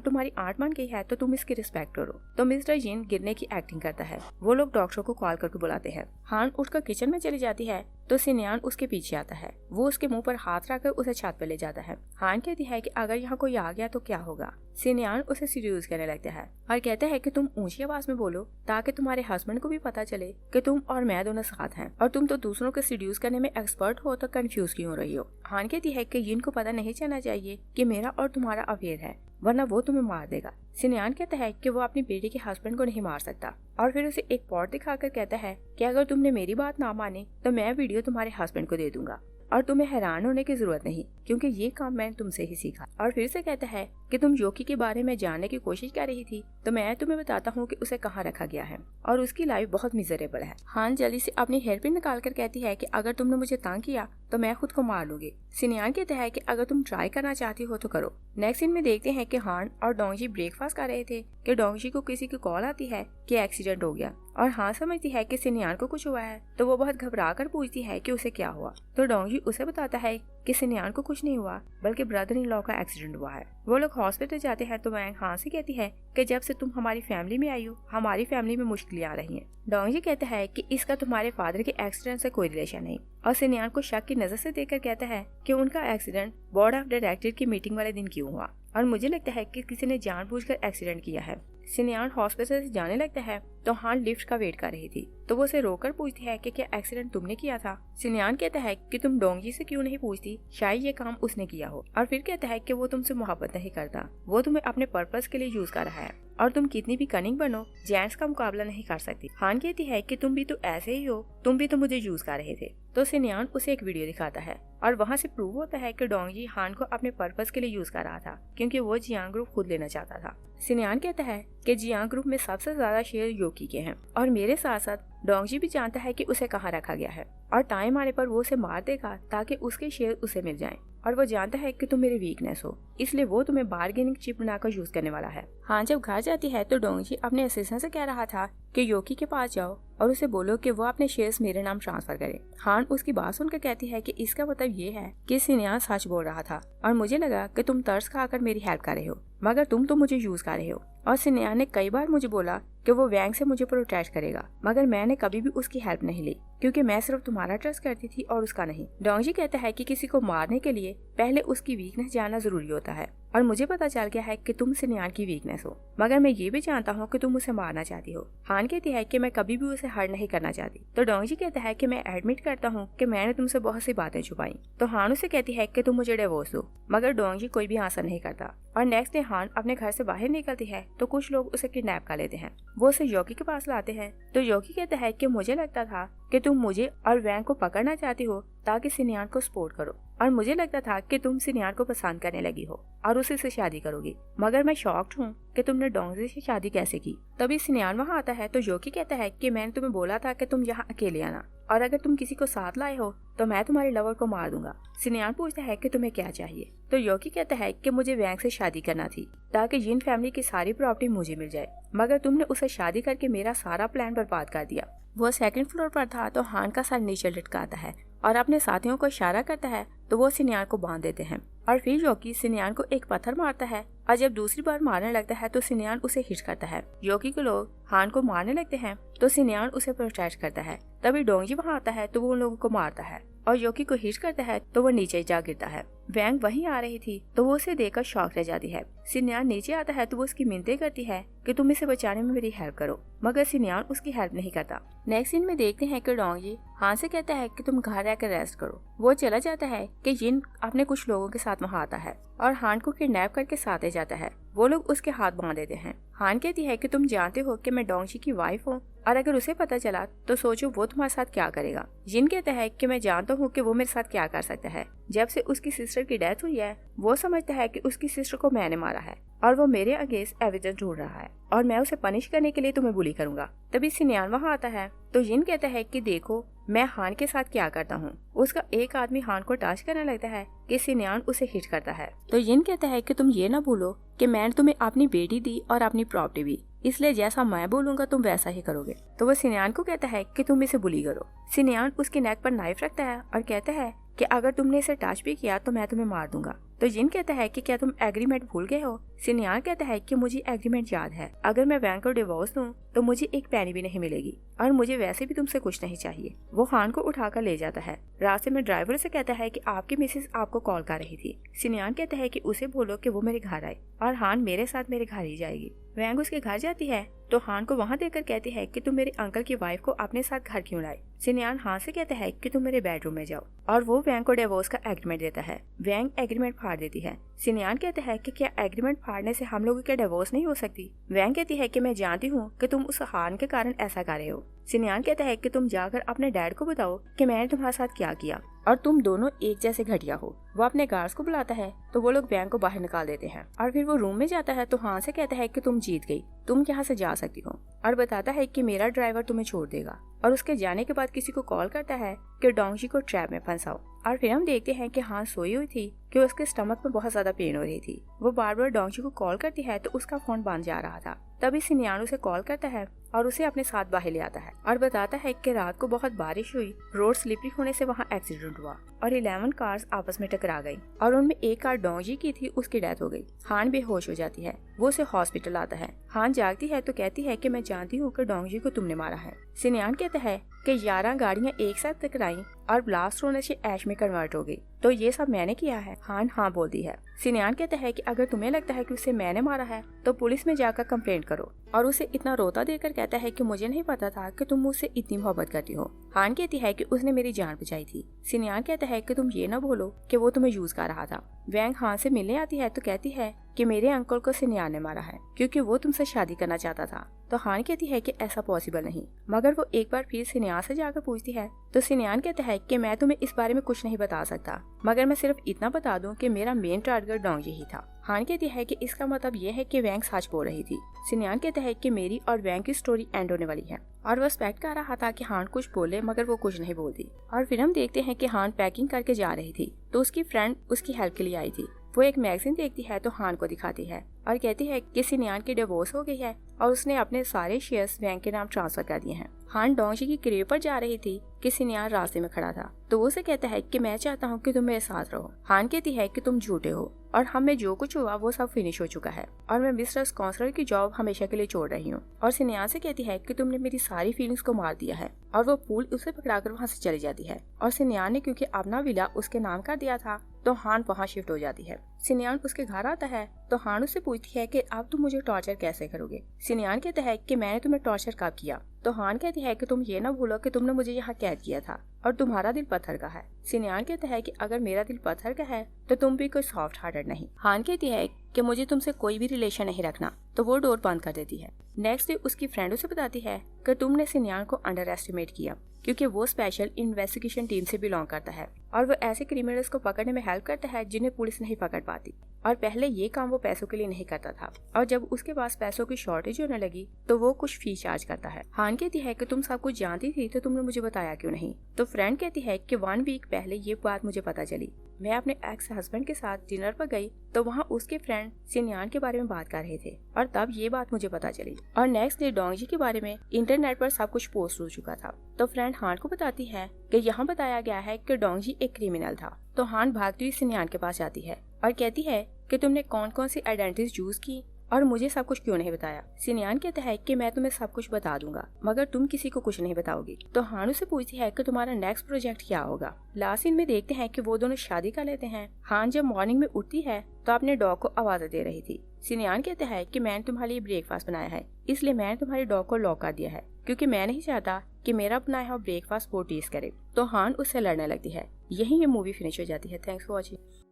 तुम्हारी आंट मान गई है तो तुम इसकी रिस्पेक्ट करो। तो मिस्टर जिन गिरने की एक्टिंग करता है। वो लोग डॉक्टर को कॉल करके बुलाते हैं। हान उठकर किचन में चली जाती है तो सिन्यान उसके पीछे आता है। वो उसके मुंह पर हाथ रखकर उसे छत पर ले जाता है। हान कहती है कि अगर यहाँ कोई आ गया तो क्या होगा। सिन्यान उसे सीड्यूस करने लगता है और कहता है कि तुम ऊंची आवाज में बोलो ताकि तुम्हारे हस्बैंड को भी पता चले कि तुम और मैं दोनों साथ हैं, और तुम तो दूसरों को सीड्यूस करने में एक्सपर्ट हो तो कंफ्यूज क्यों हो रही हो। हान कहती है कि जिनको पता नहीं चलना चाहिए कि मेरा और तुम्हारा अफेयर है वरना वो तुम्हें मार देगा। सिन्यान कहता है कि वो अपनी बेटी के हस्बैंड को नहीं मार सकता और फिर उसे एक पॉट दिखाकर कहता है कि अगर तुमने मेरी बात ना मानी तो मैं वीडियो तुम्हारे हस्बैंड को दे दूंगा और तुम्हें हैरान होने की जरूरत नहीं क्योंकि ये काम मैंने तुमसे ही सीखा। और फिर से कहता है कि तुम योकी के बारे में जानने की कोशिश कर रही थी, तो मैं तुम्हें बताता हूँ कि उसे कहाँ रखा गया है और उसकी लाइफ बहुत मिजरेबल है। हान जल्दी से अपनी हेयर पिन निकाल कर कहती है कि अगर तुमने मुझे तंग किया तो मैं खुद को मार लूंगी। सिनियान कहता है कि अगर तुम ट्राई करना चाहती हो तो करो। नेक्स्ट सीन में देखते हैं कि हान और डोंगजी ब्रेकफास्ट कर रहे थे कि डोंगजी को किसी की कॉल आती है कि एक्सीडेंट हो गया और हान समझती है कि सिनियान को कुछ हुआ है, तो वो बहुत घबरा कर पूछती है कि उसे क्या हुआ। तो डोंगजी उसे बताता है कि सिनियान को कुछ नहीं हुआ बल्कि ब्रदर इन लॉ का एक्सीडेंट हुआ है। वो लोग हॉस्पिटल जाते हैं तो वैंग हान से कहती है कि जब से तुम हमारी फैमिली में आई हो हमारी फैमिली में मुश्किलें आ रही हैं। डोंगजी कहता है कि इसका तुम्हारे फादर के एक्सीडेंट से कोई रिलेशन नहीं और सिनियान को शक की नजर से देखकर कहता है कि उनका एक्सीडेंट बोर्ड ऑफ डायरेक्टर की मीटिंग वाले दिन क्यों हुआ और मुझे लगता है कि किसी ने जानबूझकर एक्सीडेंट किया है। सिनियान हॉस्पिटल से जाने लगता है तो हान लिफ्ट का वेट कर रही थी, तो वो उसे रोककर पूछती है कि क्या एक्सीडेंट तुमने किया था। सिनियान कहता है कि तुम डोंगजी से क्यों नहीं पूछती, शायद ये काम उसने किया हो। और फिर कहता है कि वो तुमसे मोहब्बत नहीं करता, वो तुम्हें अपने पर्पस के लिए यूज कर रहा है और तुम कितनी भी कनिंग बनो जेंट्स का मुकाबला नहीं कर सकती। हान कहती है कि तुम भी तो ऐसे ही हो, तुम भी तो मुझे यूज कर रहे थे। तो सिनियान उसे एक वीडियो दिखाता है और वहाँ से प्रूव होता है कि डोंगजी हान को अपने पर्पस के लिए यूज कर रहा था क्योंकि वो जियांग ग्रुप खुद लेना चाहता था। सिनियान कहता है कि जियांग ग्रुप में सबसे ज्यादा शेयर योकी के हैं और मेरे साथ साथ डोंगजी भी जानता है कि उसे कहाँ रखा गया है और टाइम आने पर वो उसे मार देगा ताकि उसके शेयर उसे मिल जाएं। और वो जानता है कि तुम मेरी वीकनेस हो, इसलिए वो तुम्हें बार्गेनिंग चिप बनाकर यूज करने वाला है। हाँ, जब घर जाती है तो डोंगजी अपने असिस्टेंट से कह रहा था कि योकी के पास जाओ और उसे बोलो कि वो अपने शेयर्स मेरे नाम ट्रांसफर करे। हान उसकी बात सुनकर कहती है कि इसका मतलब ये है कि सिनियान सच बोल रहा था और मुझे लगा कि तुम तरस खाकर मेरी हेल्प कर रहे हो, मगर तुम तो मुझे यूज कर रहे हो। और सिनियान ने कई बार मुझे बोला कि वो वैंग से मुझे प्रोटेक्ट करेगा, मगर मैंने कभी भी उसकी हेल्प नहीं ली क्योंकि मैं सिर्फ तुम्हारा ट्रस्ट करती थी और उसका नहीं। डोंगजी कहता है कि किसी को मारने के लिए पहले उसकी वीकनेस जानना जरूरी होता है और मुझे पता चल गया है कि तुम सिनियान की वीकनेस हो, मगर मैं ये भी जानता हूँ कि तुम उसे मारना चाहती हो। हान कहती है कि मैं कभी भी उसे हर्ट नहीं करना चाहती। तो डोंगजी कहता है कि मैं एडमिट करता हूँ कि मैंने तुमसे बहुत सी बातें छुपाई। तो हान उसे कहती है कि तुम मुझे डिवोर्स दो, मगर डोंगजी कोई भी आंसर नहीं करता। और नेक्स्ट डे हान अपने घर से बाहर निकलती है तो कुछ लोग उसे किडनैप कर लेते हैं। वो उसे योकी के पास लाते हैं तो योकी कहता है कि मुझे लगता था कि तुम मुझे और वैंग को पकड़ना चाहती हो ताकि सिनियान को सपोर्ट करो और मुझे लगता था कि तुम सिनियान को पसंद करने लगी हो और उसी से शादी करोगी, मगर मैं शॉक्ड हूँ कि तुमने डोंगजी से शादी कैसे की। तभी सिनियान वहाँ आता है तो योकी कहता है कि मैंने तुम्हें बोला था कि तुम यहाँ अकेले आना और अगर तुम किसी को साथ लाए हो तो मैं तुम्हारे लवर को मार दूंगा। सिनियान पूछता है कि तुम्हें क्या चाहिए। तो योकी कहता है कि मुझे वैंग से शादी करना थी ताकि जिन फैमिली की सारी प्रॉपर्टी मुझे मिल जाए, मगर तुमने उसे शादी करके मेरा सारा प्लान बर्बाद कर दिया। वो सेकंड फ्लोर पर था तो हान का सर नीचे लटकाता है और अपने साथियों को इशारा करता है तो वो सिनियान को बांध देते हैं और फिर योकी सिनियान को एक पत्थर मारता है और जब दूसरी बार मारने लगता है तो सिनियान उसे हिट करता है। योकी के लोग हान को मारने लगते हैं तो सिनियान उसे प्रोटेक्ट करता है। तभी डोंगजी वहाँ आता है तो वो उन लोगों को मारता है और योकी को हिट करता है तो वो नीचे जा गिरता है। वैंग वहीं आ रही थी तो वो उसे देखकर शॉक रह जाती है। सिनियान नीचे आता है तो वो उसकी मिन्नतें करती है कि तुम इसे बचाने में मेरी हेल्प करो, मगर सिनियान उसकी हेल्प नहीं करता। नेक्स्ट सीन में देखते हैं कि डोंगजी हान से कहता है कि तुम घर रहकर रेस्ट करो। वो चला जाता है कि जिन अपने कुछ लोगों के साथ वहाँ आता है और हान को किडनैप करके साथ ले जाता है। वो लोग उसके हाथ बांध देते हैं। हान कहती है कि तुम जानते हो कि मैं डोंगजी की वाइफ हूँ और अगर उसे पता चला तो सोचो वो तुम्हारे साथ क्या करेगा। जिन कहता है कि मैं जानता हूँ कि वो मेरे साथ क्या कर सकता है। जब से उसकी सिस्टर की डेथ हुई है वो समझता है कि उसकी सिस्टर को मैंने मारा है और वो मेरे अगेंस्ट एविडेंस ढूंढ रहा है और मैं उसे पनिश करने के लिए तुम्हें बुली करूंगा। तभी सिनियान वहाँ आता है तो जिन कहता है कि देखो मैं हान के साथ क्या करता हूँ। उसका एक आदमी हान को टच करने लगता है कि सिनियान उसे हिट करता है। तो जिन कहता है कि तुम ये ना भूलो कि मैंने तुम्हें अपनी बेटी दी और अपनी प्रॉपर्टी भी, इसलिए जैसा मैं बोलूंगा तुम वैसा ही करोगे। तो वो सिनियान को कहता है कि तुम इसे बुली करो। सिनियान उसके नेक पर नाइफ रखता है और कहता है कि अगर तुमने इसे टच भी किया तो मैं तुम्हें मार दूंगा। तो जिन कहता है कि क्या तुम एग्रीमेंट भूल गए हो। सिनियान कहता है कि मुझे एग्रीमेंट याद है, अगर मैं वैंग को डिवोर्स दूं तो मुझे एक पैनी भी नहीं मिलेगी और मुझे वैसे भी तुमसे कुछ नहीं चाहिए। वो हान को उठाकर ले जाता है। रास्ते में ड्राइवर से कहता है कि आपकी मिसेस आपको कॉल कर रही थी। सिनियान कहता है कि उसे बोलो कि वो मेरे घर आए और हान मेरे साथ मेरे घर ही जाएगी। वैंग उसके घर जाती है तो हान को वहाँ देखकर कहती है कि तुम मेरे अंकल की वाइफ को अपने साथ घर क्यों लाए। सिनियान हान से कहता है कि तुम मेरे बेडरूम में जाओ और वो वैंग को डिवोर्स का एग्रीमेंट देता है। वैंग एग्रीमेंट फाड़ देती है। सिनियान कहता है कि क्या एग्रीमेंट फाड़ने से हम लोगों की डिवोर्स नहीं हो सकती। वैंग कहती है कि मैं जानती हूँ कि तुम उस हान के कारण ऐसा कर रहे हो। सिनियान कहता है कि तुम जाकर अपने डैड को बताओ कि मैंने तुम्हारे साथ क्या किया। और तुम दोनों एक जैसे घटिया हो। वो अपने गार्ड्स को बुलाता है तो वो लोग वैन को बाहर निकाल देते हैं और फिर वो रूम में जाता है तो हान से कहता है कि तुम जीत गई, तुम यहाँ से जा सकती हो, और बताता है कि मेरा ड्राइवर तुम्हें छोड़ देगा। और उसके जाने के बाद किसी को कॉल करता है कि डोंगजी को ट्रैप में फंसाओ। और फिर हम देखते हैं कि हान सोई हुई थी कि उसके स्टमक में बहुत ज्यादा पेन हो रही थी। वो बार बार डोंगजी को कॉल करती है तो उसका फोन बंद जा रहा था। तभी सिन्यान उसे कॉल करता है और उसे अपने साथ बाहर ले आता है और बताता है कि रात को बहुत बारिश हुई, रोड स्लिपरी होने से वहाँ एक्सीडेंट हुआ और 11 कार्स आपस में टकरा गई और उनमें एक कार डोंगजी की थी, उसकी डेथ हो गई। हान बेहोश हो जाती है, वो उसे हॉस्पिटल आता है। हान जागती है तो कहती है कि मैं जानती हूँ कि डोंगजी को तुमने मारा है। सिन्यान कहता है कि 11 गाड़ियाँ एक साथ टकराई और ब्लास्ट होने से ऐश में कन्वर्ट हो गई, तो ये सब मैंने किया है। हान हाँ बोलती है। सिन्यान कहता है कि अगर तुम्हें लगता है कि उसे मैंने मारा है तो पुलिस में जाकर कंप्लेंट करो, और उसे इतना रोता देकर कहता है कि मुझे नहीं पता था कि तुम मुझसे इतनी मोहब्बत करती हो। हान कहती है कि उसने मेरी जान बचाई थी। सिन्यान कहता है कि तुम ये ना बोलो कि वो तुम्हें यूज कर रहा था। वैंग हान से मिलने आती है तो कहती है कि मेरे अंकल को सिन्यान ने मारा है क्योंकि वो तुमसे शादी करना चाहता था। तो हान कहती है कि ऐसा पॉसिबल नहीं, मगर वो एक बार फिर सिन्यान से जाकर पूछती है तो सिन्यान कहता है कि मैं तुम्हें इस बारे में कुछ नहीं बता सकता, मगर मैं सिर्फ इतना बता दूं कि मेरा मेन टारगेट डोंगजी ही था। हान कहती है कि इसका मतलब ये है कि वैंग सच बोल रही थी। सिन्यान कहता है कि मेरी और वैंग की स्टोरी एंड होने वाली है, और वो एक्सपेक्ट कर रहा था कि हान कुछ बोले, मगर वो कुछ नहीं बोलती। और फिर हम देखते हैं कि हान पैकिंग करके जा रही थी तो उसकी फ्रेंड उसकी हेल्प के लिए आई थी। वो एक मैगजीन देखती है तो हान को दिखाती है और कहती है कि सिन्यान की डिवोर्स हो गई है और उसने अपने सारे शेयर्स बैंक के नाम ट्रांसफर कर दिए हैं। हान डोंगजी की क्रेव पर जा रही थी कि सिन्यान रास्ते में खड़ा था तो वो उसे कहता है कि मैं चाहता हूँ कि तुम मेरे साथ रहो। हान कहती है कि तुम झूठे हो और हमें जो कुछ हुआ वो सब फिनिश हो चुका है और मैं मिस्टर काउंसलर की जॉब हमेशा के लिए छोड़ रही हूँ। और सिन्यान से कहती है कि तुमने मेरी सारी फीलिंग्स को मार दिया है, और वो पूल उसे पकड़ाकर वहाँ से चली जाती है। और सिन्यान ने क्योंकि अपना विला उसके नाम कर दिया था तो हान वहाँ शिफ्ट हो जाती है। सिन्यान उसके घर आता है तो हान उससे पूछती है कि अब तुम मुझे टॉर्चर कैसे करोगे। सिन्यान कहता है कि मैंने तुम्हें टॉर्चर कब किया। तो हान कहती है कि तुम ये ना भूलो कि तुमने मुझे यहाँ कैद किया था और तुम्हारा दिल पत्थर का है। सिन्यान कहता है कि अगर मेरा दिल पत्थर का है तो तुम भी कोई सॉफ्ट हार्टेड नहीं। हान कहती है कि मुझे तुमसे कोई भी रिलेशन नहीं रखना, तो वो डोर बंद कर देती है। नेक्स्ट डे उसकी फ्रेंड उसे बताती है कि तुमने सिन्यान को अंडर एस्टिमेट किया क्योंकि वो स्पेशल इन्वेस्टिगेशन टीम से बिलोंग करता है और वो ऐसे क्रिमिनल्स को पकड़ने में हेल्प करता है जिन्हें पुलिस नहीं पकड़ पाती। और पहले ये काम वो पैसों के लिए नहीं करता था, और जब उसके पास पैसों की शॉर्टेज होने लगी तो वो कुछ फी चार्ज करता है। हान कहती है कि तुम सब कुछ जानती थी तो तुमने मुझे बताया क्यों नहीं। तो फ्रेंड कहती है कि 1 वीक पहले ये बात मुझे पता चली। मैं अपने एक्स हस्बैंड के साथ डिनर पर गई तो वहाँ उसके फ्रेंड सिन्यान के बारे में बात कर रहे थे और तब ये बात मुझे पता चली। और नेक्स्ट डे डोंगजी के बारे में इंटरनेट पर सब कुछ पोस्ट हो चुका था। तो फ्रेंड हान को बताती है कि यहाँ बताया गया है कि डोंगजी एक क्रिमिनल था। तो हान भागती हुई सिन्यान के पास जाती है और कहती है कि तुमने कौन कौन सी आइडेंटिटीज यूज की और मुझे सब कुछ क्यों नहीं बताया। सिन्यान कहता है कि मैं तुम्हें सब कुछ बता दूंगा मगर तुम किसी को कुछ नहीं बताओगी। तो हान उसे पूछती है कि तुम्हारा नेक्स्ट प्रोजेक्ट क्या होगा। लास्ट सीन में देखते हैं कि वो दोनों शादी कर लेते हैं। हान जब मॉर्निंग में उठती है तो अपने डॉग को आवाज दे रही थी। सिन्यान कहता है कि मैंने तुम्हारे लिए ब्रेकफास्ट बनाया है, इसलिए मैंने तुम्हारे डॉग को लॉक कर दिया है क्योंकि मैं नहीं चाहता कि मेरा बनाया हुआ ब्रेकफास्ट वो टेस्ट करे। तो हान उससे लड़ने लगती है। यही ये मूवी फिनिश हो जाती है। Thanks for watching.